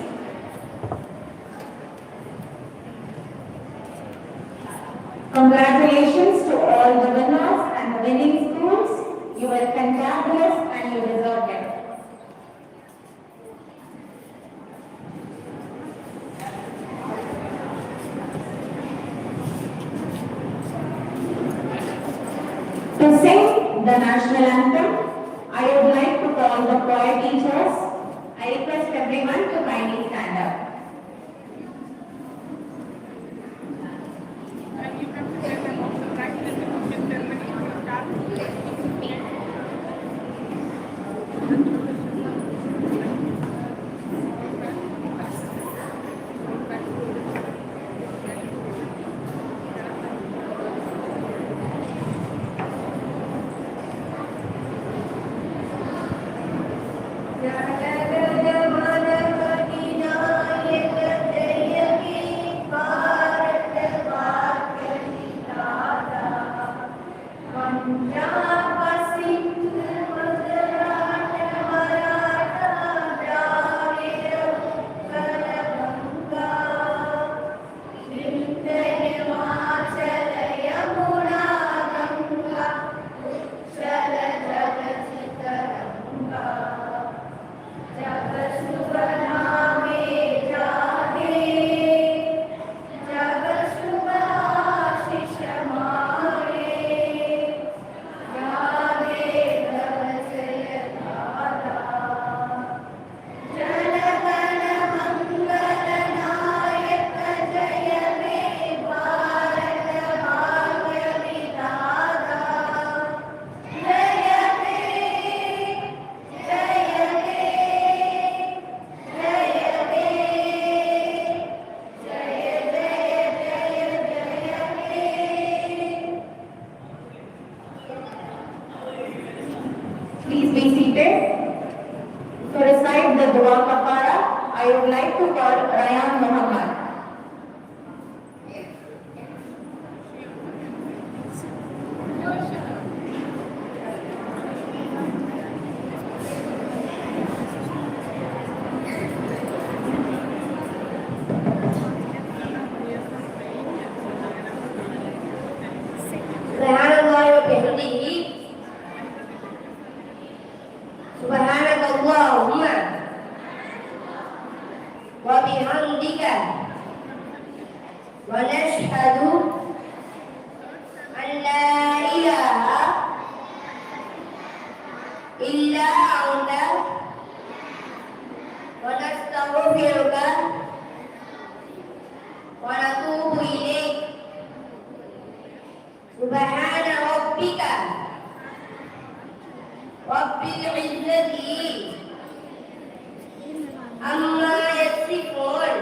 Congratulations to all the winners and the winning schools. You were fantabulous and you deserved it. To sing the national anthem, I would like to call the choir teachers. I request everyone to kindly stand up. And you have to tell them also practice the ceremony to start. Please be seated. To recite the Dua Kafara, I would like to call Ryan Muhammad. Subhanallah wa bihamdihi. Subhanakallahumma wa bihamdika. Wa nashhadu an la ilaha illa anta wa nastaghfiruka wa natubu ilaik. Subhana rabbika rabbil izzati amma yasifun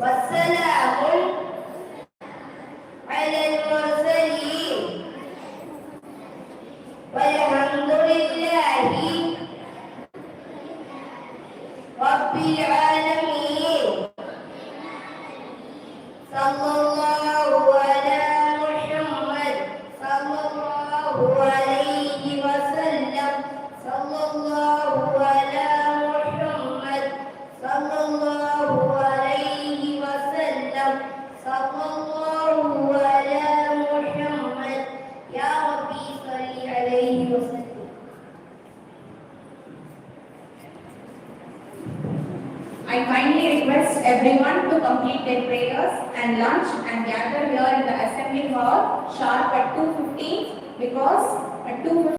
wassalamun ala al-mursalin walhamdulillahi rabbil alamin. Sallallahu ala Muhammad sallallahu alaihi wasallam. Sallallahu ala Muhammad sallallahu alaihi wasallam. Sallallahu ala Muhammad. Ya Rabbi salli alaihi wasallam. I I kindly request everyone to complete their prayers and lunch and gather here in the assembly hall sharp at 2:15 because at 2:15